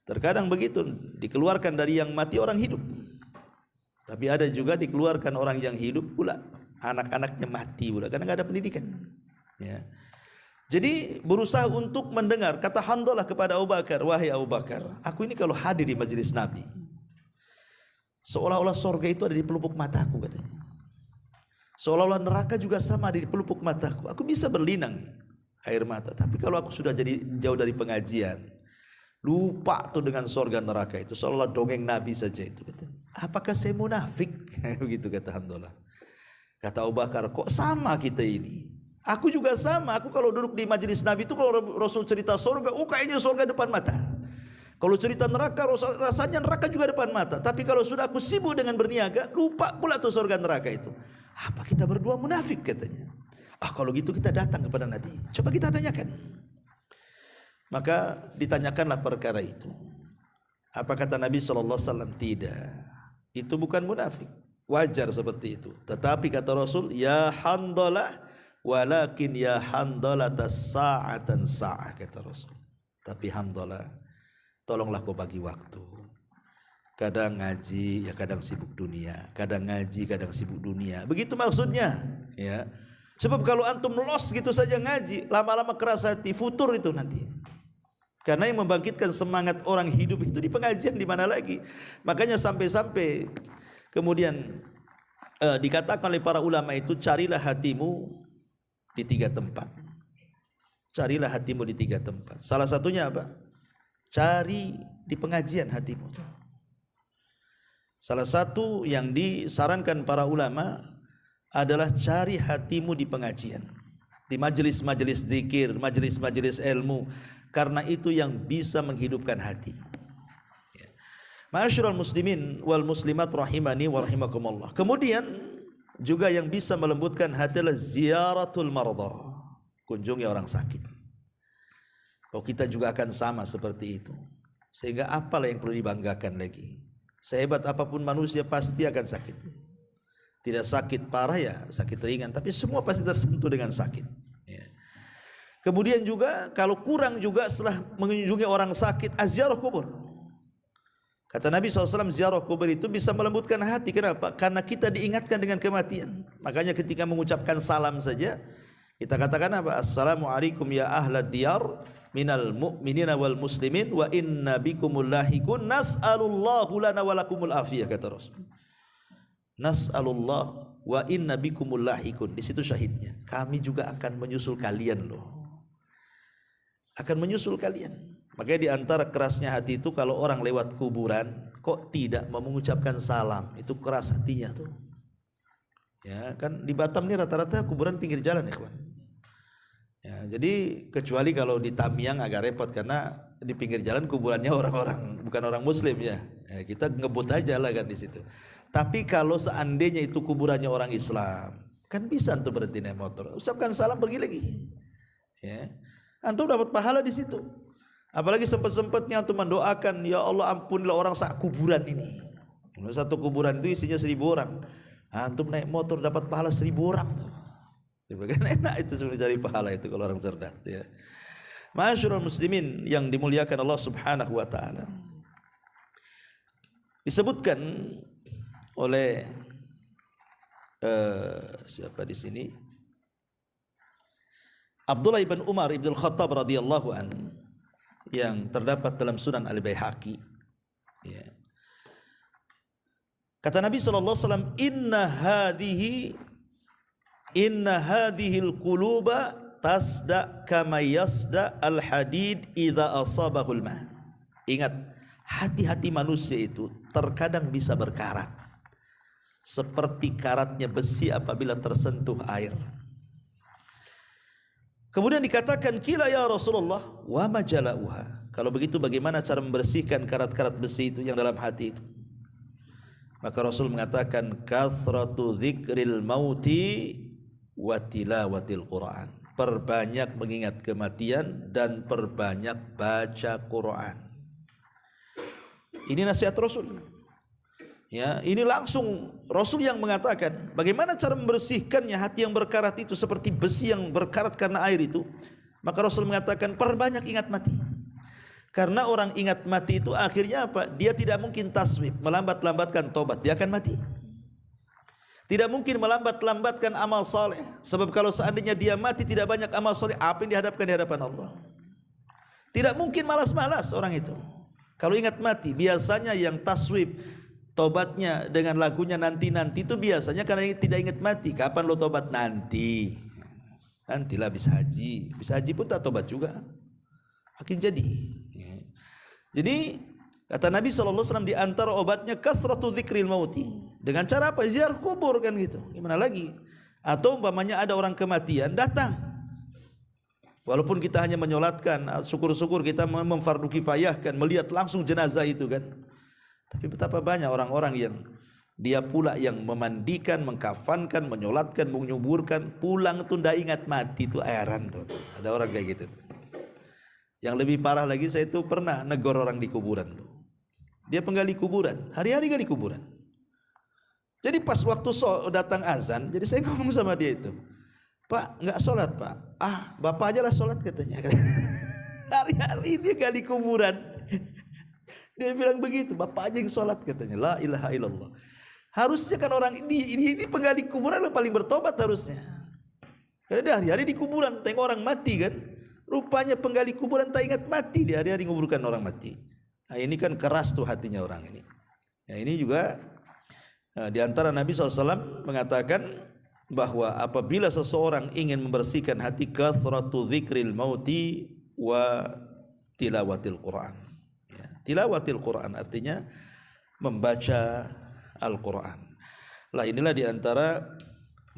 Terkadang begitu, dikeluarkan dari yang mati orang hidup. Tapi ada juga dikeluarkan orang yang hidup pula, anak-anaknya mati pula karena enggak ada pendidikan ya. Jadi berusaha untuk mendengar. Kata Handalah kepada Abu Bakar, wahai Abu Bakar, aku ini kalau hadir di majelis Nabi, seolah-olah sorga itu ada di pelupuk mataku katanya. Seolah-olah neraka juga sama ada di pelupuk mataku. Aku bisa berlinang air mata. Tapi kalau aku sudah jadi jauh dari pengajian, lupa tuh dengan sorga neraka itu, seolah-olah dongeng Nabi saja itu katanya. Apakah saya munafik? Begitu kata Handalah. Kata Abu Bakar, kok sama kita ini? Aku juga sama. Aku kalau duduk di majelis Nabi itu, kalau Rasul cerita sorga, kayaknya sorga depan mata. Kalau cerita neraka, rasanya neraka juga depan mata. Tapi kalau sudah aku sibuk dengan berniaga, lupa pula tuh surga neraka itu. Apa kita berdua munafik katanya? Kalau gitu kita datang kepada Nabi, coba kita tanyakan. Maka ditanyakanlah perkara itu. Apa kata Nabi SAW? Tidak, itu bukan munafik, wajar seperti itu. Tetapi kata Rasul, ya Handalah, walakin ya Handalah sa'atan sa'ah, kata Rasul. Tapi Handalah, tolonglah kau bagi waktu. Kadang ngaji, ya kadang sibuk dunia. Kadang ngaji, kadang sibuk dunia. Begitu maksudnya ya. Sebab kalau antum los gitu saja ngaji, lama-lama keras hati, futur itu nanti. Karena yang membangkitkan semangat orang hidup itu di pengajian, di mana lagi. Makanya sampai-sampai kemudian dikatakan oleh para ulama itu, carilah hatimu di 3 tempat. Carilah hatimu di 3 tempat. Salah satunya apa? Cari di pengajian hatimu. Salah satu yang disarankan para ulama adalah cari hatimu di pengajian, di majelis-majelis zikir, majelis-majelis ilmu, karena itu yang bisa menghidupkan hati. Ma'asyiral muslimin wal muslimat rahimani wa rahimakumullah. Kemudian juga yang bisa melembutkan hati adalah ziaratul marda, kunjungi orang sakit. Kita juga akan sama seperti itu. Sehingga apalah yang perlu dibanggakan lagi? Sehebat apapun manusia pasti akan sakit. Tidak sakit parah ya sakit ringan, tapi semua pasti tersentuh dengan sakit ya. Kemudian juga kalau kurang juga setelah mengunjungi orang sakit, ziarah kubur. Kata Nabi SAW, ziarah kubur itu bisa melembutkan hati. Kenapa? Karena kita diingatkan dengan kematian. Makanya ketika mengucapkan salam saja, kita katakan apa? Assalamualaikum ya ahlad diyar minal mu'minina wal muslimin wa inna bikumul lahikun nas'alullahu lana walakumul afiyah, kata Rasul. Nas'alullah wa inna bikumul lahikun. Di situ syahidnya. Kami juga akan menyusul kalian loh. Akan menyusul kalian. Makanya di antara kerasnya hati itu kalau orang lewat kuburan kok tidak mau mengucapkan salam, itu keras hatinya tuh. Ya, kan di Batam ini rata-rata kuburan pinggir jalan ya kawan. Ya, jadi kecuali kalau di Tamiang agak repot karena di pinggir jalan kuburannya orang-orang bukan orang muslim ya. Kita ngebut aja lah kan di situ. Tapi kalau seandainya itu kuburannya orang Islam, kan bisa antum berhenti naik motor, ucapkan salam pergi lagi. Ya. Antum dapat pahala di situ. Apalagi sempat-sempatnya untuk mendoakan, ya Allah ampunilah orang sak kuburan ini. Satu kuburan itu isinya 1000 orang. Antum naik motor dapat pahala 1000 orang tuh. Kan enak itu sebenarnya cari pahala itu kalau orang cerdas ya. Ma'asyiral muslimin yang dimuliakan Allah Subhanahu wa taala. Disebutkan oleh siapa di sini? Abdullah bin Umar ibn Khattab radhiyallahu an yang terdapat dalam Sunan Al-Baihaqi. Ya. Kata Nabi sallallahu alaihi wasallam, Inna hadhihi al-quluba tasda kama yasda al-hadid idza asabahul ma. Ingat, hati-hati manusia itu terkadang bisa berkarat seperti karatnya besi apabila tersentuh air. Kemudian dikatakan, kila ya Rasulullah, wa majalauha. Kalau begitu bagaimana cara membersihkan karat-karat besi itu yang dalam hati itu? Maka Rasul mengatakan, kathratu dzikril mauti wa tilawatil Quran. Perbanyak mengingat kematian dan perbanyak baca Quran. Ini nasihat Rasul. Ya, ini langsung Rasul yang mengatakan bagaimana cara membersihkannya hati yang berkarat itu seperti besi yang berkarat karena air itu. Maka Rasul mengatakan perbanyak ingat mati. Karena orang ingat mati itu akhirnya apa? Dia tidak mungkin taswib, melambat-lambatkan tobat, dia akan mati. Tidak mungkin melambat-lambatkan amal saleh. Sebab kalau seandainya dia mati tidak banyak amal saleh, apa yang dihadapkan di hadapan Allah? Tidak mungkin malas-malas orang itu. Kalau ingat mati, biasanya yang taswib tobatnya dengan lagunya nanti-nanti itu biasanya karena tidak ingat mati. Kapan lo tobat? Nanti. Nantilah habis haji. Habis haji pun tak tobat juga. Makin jadi. Jadi kata Nabi SAW di antara obatnya kathratu dzikril mauti. Dengan cara apa? Ziarah kubur kan gitu. Gimana lagi? Atau umpamanya ada orang kematian datang. Walaupun kita hanya menyolatkan, syukur-syukur kita memfardu kifayahkan, melihat langsung jenazah itu kan. Tapi betapa banyak orang-orang yang dia pula yang memandikan, mengkafankan, menyolatkan, menyuburkan, pulang itu tidak ingat mati, itu heran tuh. Ada orang kayak gitu. Yang lebih parah lagi, saya itu pernah negor orang di kuburan tuh. Dia penggali kuburan, hari-hari gali kuburan. Jadi pas waktu datang azan, jadi saya ngomong sama dia itu, Pak, nggak sholat Pak? Ah, Bapak aja lah sholat katanya. Hari-hari dia gali kuburan. Dia bilang begitu, Bapak aja yang sholat katanya. La ilaha illallah. Harusnya kan orang ini penggali kuburan yang paling bertobat harusnya. Karena dia hari-hari di kuburan, tengok orang mati kan. Rupanya penggali kuburan tak ingat mati, dia hari-hari menguburkan orang mati. Nah, ini kan keras tuh hatinya orang ini. Ya, ini juga di antara Nabi SAW mengatakan bahwa apabila seseorang ingin membersihkan hati, kathratu dzikril mauti wa tilawatil Quran. Ya, tilawatil Quran artinya membaca Al-Quran. Lah inilah di antara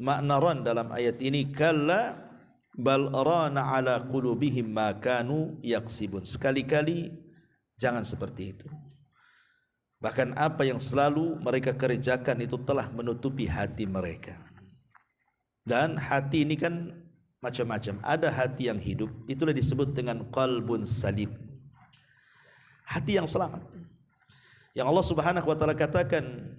makna ran dalam ayat ini, kalla bal rana ala qulubihim ma kanu yaksibun. Sekali-kali jangan seperti itu. Bahkan apa yang selalu mereka kerjakan itu telah menutupi hati mereka. Dan hati ini kan macam-macam. Ada hati yang hidup, itulah disebut dengan qalbun salim. Hati yang selamat. Yang Allah Subhanahu wa taala katakan,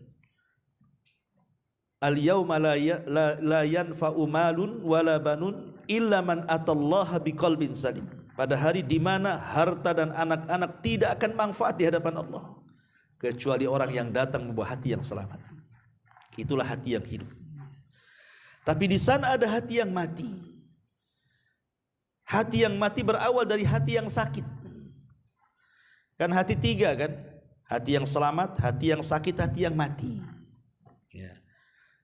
al-yauma la yanfa'u malun wala banun illa man atallaha biqalbin salim. Pada hari di mana harta dan anak-anak tidak akan manfaat di hadapan Allah kecuali orang yang datang membawa hati yang selamat. Itulah hati yang hidup. Tapi di sana ada hati yang mati. Hati yang mati berawal dari hati yang sakit. Kan hati tiga kan? Hati yang selamat, hati yang sakit, hati yang mati. Ya.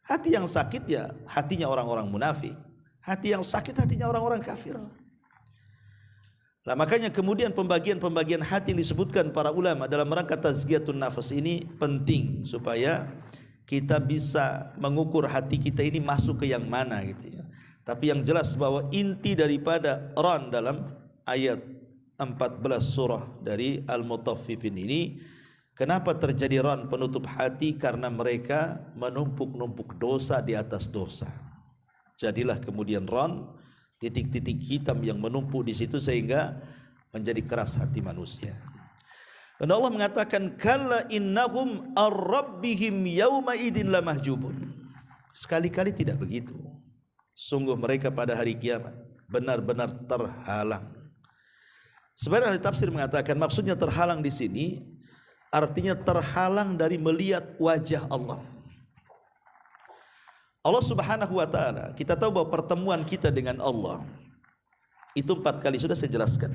Hati yang sakit ya hatinya orang-orang munafik. Hati yang sakit hatinya orang-orang kafir. Nah, makanya kemudian pembagian hati yang disebutkan para ulama dalam rangka tazkiyatun nafas ini penting supaya kita bisa mengukur hati kita ini masuk ke yang mana gitu ya. Tapi yang jelas bahwa inti daripada ran dalam ayat 14 surah dari Al-Mutaffifin ini, kenapa terjadi ran penutup hati? Karena mereka menumpuk-numpuk dosa di atas dosa. Jadilah kemudian ran titik-titik hitam yang menumpuk di situ sehingga menjadi keras hati manusia. Dan Allah mengatakan kalla innahum ar-rabbihim yauma idzin lamahjubun. Sekali-kali tidak begitu. Sungguh mereka pada hari kiamat benar-benar terhalang. Sebenarnya ahli tafsir mengatakan maksudnya terhalang di sini artinya terhalang dari melihat wajah Allah. Allah Subhanahu wa taala, kita tahu bahwa pertemuan kita dengan Allah itu 4 kali sudah saya jelaskan.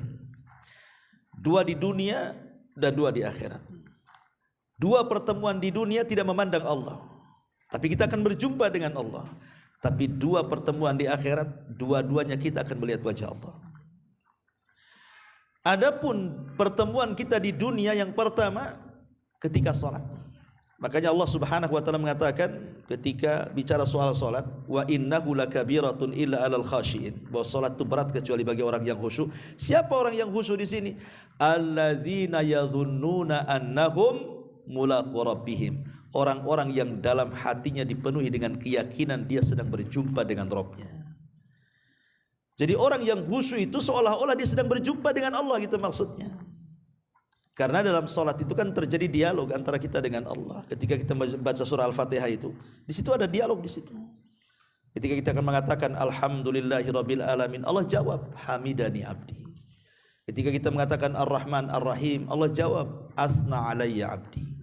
2 di dunia dan 2 di akhirat. 2 pertemuan di dunia tidak memandang Allah, tapi kita akan berjumpa dengan Allah. Tapi 2 pertemuan di akhirat, dua-duanya kita akan melihat wajah Allah. Adapun pertemuan kita di dunia yang pertama ketika salat. Makanya Allah Subhanahu wa taala mengatakan ketika bicara soal salat, wa innahu lakabiratun illa 'alal khashiin. Bahwa salat itu berat kecuali bagi orang yang khusyuk. Siapa orang yang khusyuk di sini? Alladzina yadhunnuna annahum mulaqu rabbihim. Orang-orang yang dalam hatinya dipenuhi dengan keyakinan dia sedang berjumpa dengan Rabb-nya. Jadi orang yang khusyuk itu seolah-olah dia sedang berjumpa dengan Allah gitu maksudnya. Karena dalam salat itu kan terjadi dialog antara kita dengan Allah. Ketika kita baca surah Al-Fatihah itu, di situ ada dialog di situ. Ketika kita akan mengatakan alhamdulillahirabbil alamin, Allah jawab hamidani abdi. Ketika kita mengatakan Ar-Rahman Ar-Rahim, Allah jawab athna alayya abdi.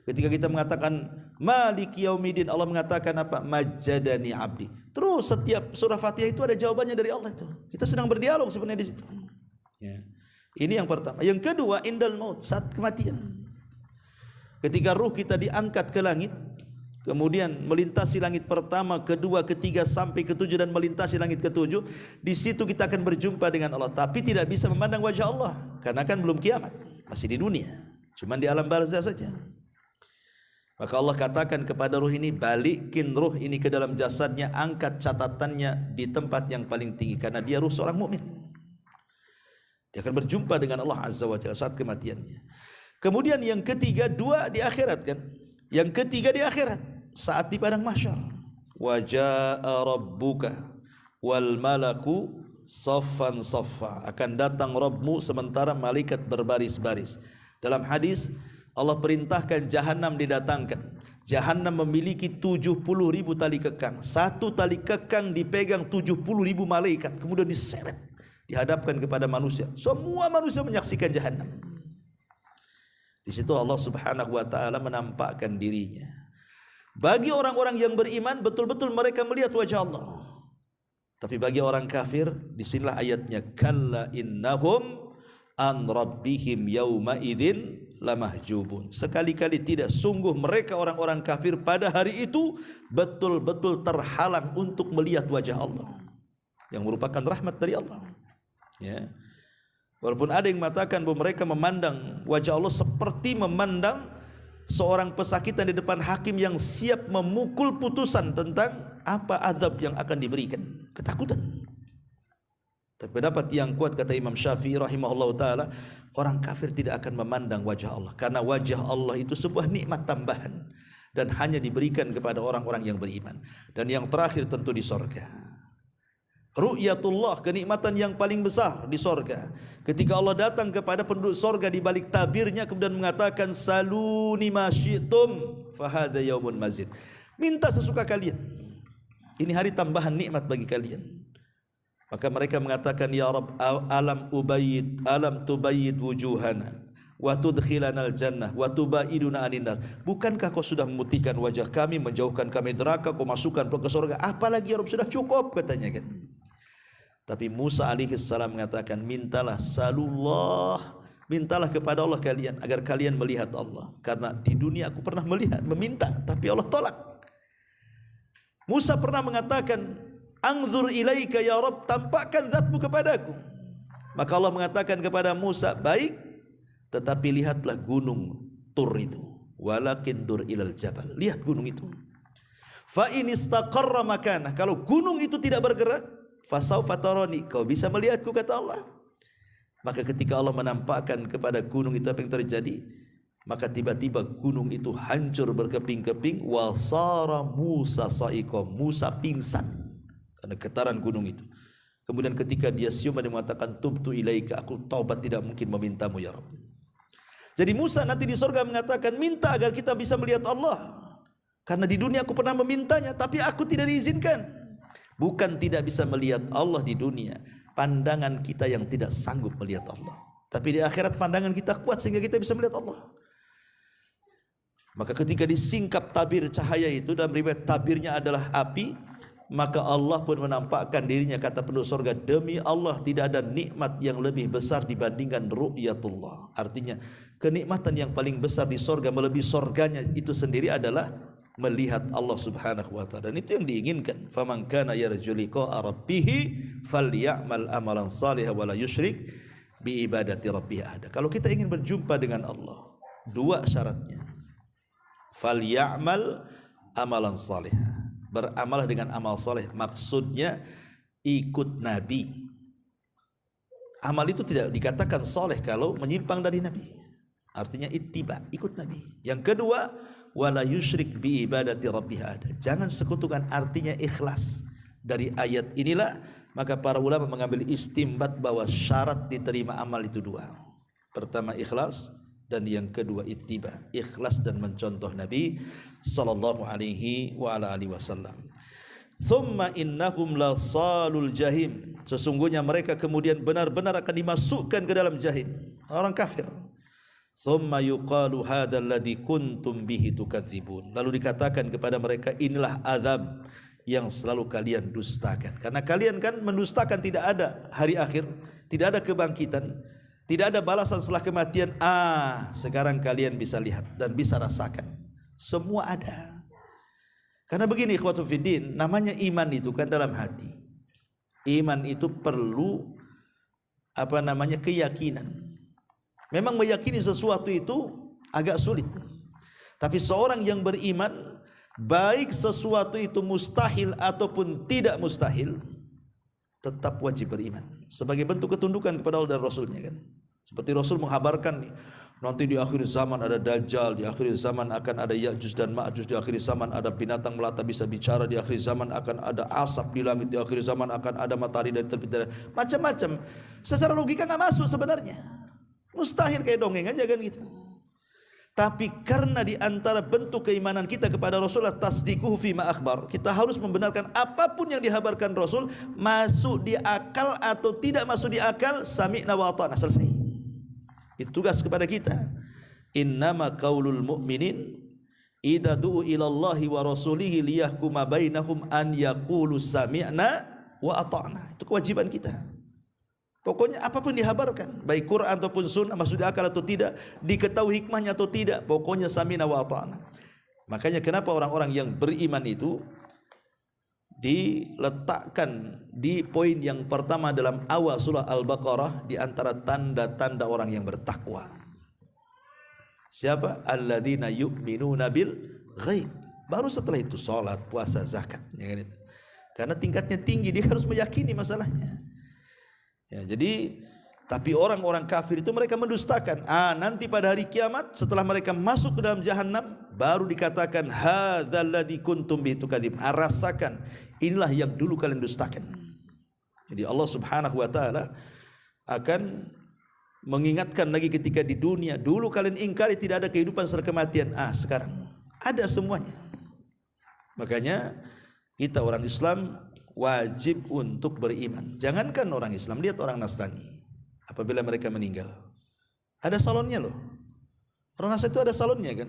Ketika kita mengatakan Maliki Yaumiddin, Allah mengatakan apa? Majjadani abdi. Terus setiap surah Fatihah itu ada jawabannya dari Allah itu. Kita sedang berdialog sebenarnya di situ. Ya. Ini yang pertama. Yang kedua, indal maut, saat kematian. Ketika ruh kita diangkat ke langit, kemudian melintasi langit pertama, kedua, ketiga sampai ketujuh dan melintasi langit ketujuh, di situ kita akan berjumpa dengan Allah. Tapi tidak bisa memandang wajah Allah karena kan belum kiamat, masih di dunia, cuma di alam barzah saja. Maka Allah katakan kepada ruh ini, balikin ruh ini ke dalam jasadnya, angkat catatannya di tempat yang paling tinggi karena dia ruh seorang mukmin. Dia akan berjumpa dengan Allah Azza wa Jalla saat kematiannya. Kemudian yang ketiga, 2 di akhirat kan. Yang ketiga di akhirat, saat di padang mahsyar. Wa jaa rabbuka wal malaku saffan saffa. Akan datang Rabbmu sementara malaikat berbaris-baris. Dalam hadis Allah perintahkan Jahannam didatangkan. Jahannam memiliki 70.000 tali kekang. Satu tali kekang dipegang 70.000 malaikat. Kemudian diseret, dihadapkan kepada manusia. Semua manusia menyaksikan Jahannam. Di situ Allah Subhanahu wa taala menampakkan dirinya. Bagi orang-orang yang beriman betul-betul mereka melihat wajah Allah. Tapi bagi orang kafir, disinilah ayatnya kalla innahum an rabbihim yauma idzin lamahjubun. Sekali-kali tidak, sungguh mereka orang-orang kafir pada hari itu betul-betul terhalang untuk melihat wajah Allah yang merupakan rahmat dari Allah. Ya. Walaupun ada yang mengatakan bahwa mereka memandang wajah Allah seperti memandang seorang pesakitan di depan hakim yang siap memukul putusan tentang apa azab yang akan diberikan. Ketakutan. Tapi pendapat yang kuat kata Imam Syafi'i rahimahullah ta'ala, orang kafir tidak akan memandang wajah Allah karena wajah Allah itu sebuah nikmat tambahan dan hanya diberikan kepada orang-orang yang beriman. Dan yang terakhir tentu di sorga, ru'yatullah, kenikmatan yang paling besar di sorga. Ketika Allah datang kepada penduduk sorga di balik tabirnya kemudian mengatakan saluni ma syi'tum fahadha yaumun mazid. Minta sesuka kalian, ini hari tambahan nikmat bagi kalian. Maka mereka mengatakan ya Rabb, alam tubayyid wujuhana wa tudkhilana al-jannah wa tubaiduna anin nar. Bukankah kau sudah memutihkan wajah kami, menjauhkan kami neraka, kau masukkan ke surga? Apalagi ya Rabb, sudah cukup katanya kan. Tapi Musa alaihi salam mengatakan mintalah salullah, mintalah kepada Allah kalian agar kalian melihat Allah. Karena di dunia aku pernah meminta tapi Allah tolak. Musa pernah mengatakan anzur ilaika ya Rabb, tampakkan zatmu kepadaku. Maka Allah mengatakan kepada Musa, baik, tetapi lihatlah gunung Tur itu. Walakin dur ilal jabal, lihat gunung itu. Fa in istaqarra makanah, kalau gunung itu tidak bergerak, fasaufa tarani, kau bisa melihatku kata Allah. Maka ketika Allah menampakkan kepada gunung itu apa yang terjadi, maka tiba-tiba gunung itu hancur berkeping-keping. Wasara Musa sa'iqam, Musa pingsan karena getaran gunung itu. Kemudian ketika dia sium dia mengatakan tubtu ilaika, aku taubat tidak mungkin memintamu ya Rabb. Jadi Musa nanti di surga mengatakan minta agar kita bisa melihat Allah. Karena di dunia aku pernah memintanya tapi aku tidak diizinkan. Bukan tidak bisa melihat Allah di dunia, pandangan kita yang tidak sanggup melihat Allah. Tapi di akhirat pandangan kita kuat sehingga kita bisa melihat Allah. Maka ketika disingkap tabir cahaya itu, dalam riwayat tabirnya adalah api, maka Allah pun menampakkan dirinya, kata penduduk surga, demi Allah tidak ada nikmat yang lebih besar dibandingkan ru'yatullah. Artinya kenikmatan yang paling besar di surga melebihi surganya itu sendiri adalah melihat Allah Subhanahu wa taala, dan itu yang diinginkan. Faman kana yarju liqa'a rabbih falyamal amalan salihan wa la yusyrik bi ibadati rabbih ahada. Kalau kita ingin berjumpa dengan Allah, dua syaratnya. Falyamal amalan salihan, beramal dengan amal saleh, maksudnya ikut Nabi. Amal itu tidak dikatakan saleh kalau menyimpang dari Nabi, artinya ittiba, ikut Nabi. Yang kedua, wala yusyrik bi ibadati rabbih ahada, jangan sekutukan, artinya ikhlas. Dari ayat inilah maka para ulama mengambil istimbat bahwa syarat diterima amal itu dua. Pertama ikhlas, dan yang kedua ittiba, ikhlas dan mencontoh Nabi sallallahu alaihi wa ala alihi wasallam. Thumma innahum lasalul jahim, sesungguhnya mereka kemudian benar-benar akan dimasukkan ke dalam jahim, orang kafir. Thumma yuqalu hadzal ladzi kuntum bihi tukadzibun, lalu dikatakan kepada mereka, inilah azab yang selalu kalian dustakan. Karena kalian kan mendustakan tidak ada hari akhir, tidak ada kebangkitan, tidak ada balasan setelah kematian. Sekarang kalian bisa lihat dan bisa rasakan, semua ada. Karena begini ikhwatu fiddin, namanya iman itu kan dalam hati. Iman itu perlu keyakinan. Memang meyakini sesuatu itu agak sulit. Tapi seorang yang beriman, baik sesuatu itu mustahil ataupun tidak mustahil, tetap wajib beriman sebagai bentuk ketundukan kepada Allah dan Rasulnya kan. Seperti Rasul menghabarkan nih, nanti di akhir zaman ada Dajjal, di akhir zaman akan ada Ya'juj dan Ma'juj, di akhir zaman ada binatang melata bisa bicara, di akhir zaman akan ada asap di langit, di akhir zaman akan ada matahari dan terbit, macam-macam. Secara logika nggak masuk sebenarnya, mustahil, kayak dongeng aja kan gitu. Tapi karena di antara bentuk keimanan kita kepada Rasulullah tasdiquhu fi ma akhbar, kita harus membenarkan apapun yang dihabarkan Rasul, masuk di akal atau tidak masuk di akal, sami'na wa ata'na, selesai. Itu tugas kepada kita. Innama qaulul mu'minin idza du'u ila Allahi wa rasulihi liyahkuma bainahum an yaqulu sami'na wa ata'na. Itu kewajiban kita. Pokoknya apapun dihabarkan, baik Quran ataupun sunnah, masuk di akal atau tidak, diketahui hikmahnya atau tidak, pokoknya samina wa ata'na. Makanya kenapa orang-orang yang beriman itu diletakkan di poin yang pertama dalam awal surah Al-Baqarah, di antara tanda-tanda orang yang bertakwa. Siapa? Alladzina yu'minuna bil ghaib. Baru setelah itu salat, puasa, zakat, ya kan itu. Karena tingkatnya tinggi, dia harus meyakini masalahnya. Ya, jadi tapi orang-orang kafir itu mereka mendustakan. Nanti pada hari kiamat setelah mereka masuk ke dalam jahanam, baru dikatakan hadzal ladzi kuntum bihi tukadzib. Rasakan, inilah yang dulu kalian dustakan. Jadi Allah Subhanahu wa taala akan mengingatkan lagi ketika di dunia, dulu kalian ingkari tidak ada kehidupan setelah kematian. Sekarang ada semuanya. Makanya kita orang Islam wajib untuk beriman. Jangankan orang Islam, lihat orang Nasrani. Apabila mereka meninggal, ada salonnya loh. Orang Nasrani itu ada salonnya kan,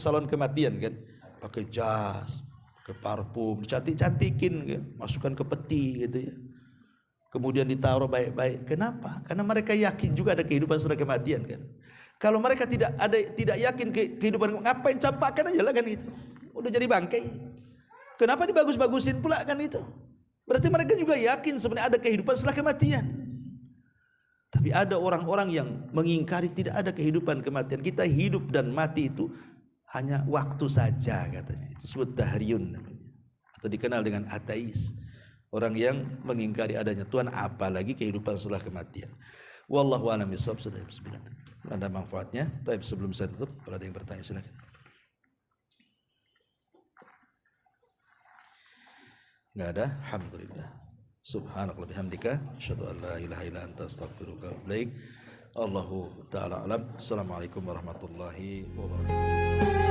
salon kematian kan, pakai jas, pakai parfum, cantik-cantikin kan, masukkan ke peti gitu ya. Kemudian ditaruh baik-baik. Kenapa? Karena mereka yakin juga ada kehidupan setelah kematian kan. Kalau mereka tidak yakin kehidupan, ngapain campakkan aja lah kan gitu. Udah jadi bangkai. Kenapa dibagus-bagusin pula kan itu? Berarti mereka juga yakin sebenarnya ada kehidupan setelah kematian. Tapi ada orang-orang yang mengingkari tidak ada kehidupan kematian. Kita hidup dan mati itu hanya waktu saja katanya. Itu disebut dahriyun namanya. Atau dikenal dengan ateis. Orang yang mengingkari adanya Tuhan, apalagi kehidupan setelah kematian. Wallahu a'lam bishawab. Sudah bismillah. Ada manfaatnya. Tapi sebelum saya tutup, kalau ada yang bertanya silakan. Enggak ada, alhamdulillah. Subhanakallahumma bihamdika asyhadu an la ilaha illa anta astaghfiruka wa atubu ilaik. Allahu taala alam. Assalamualaikum warahmatullahi wabarakatuh.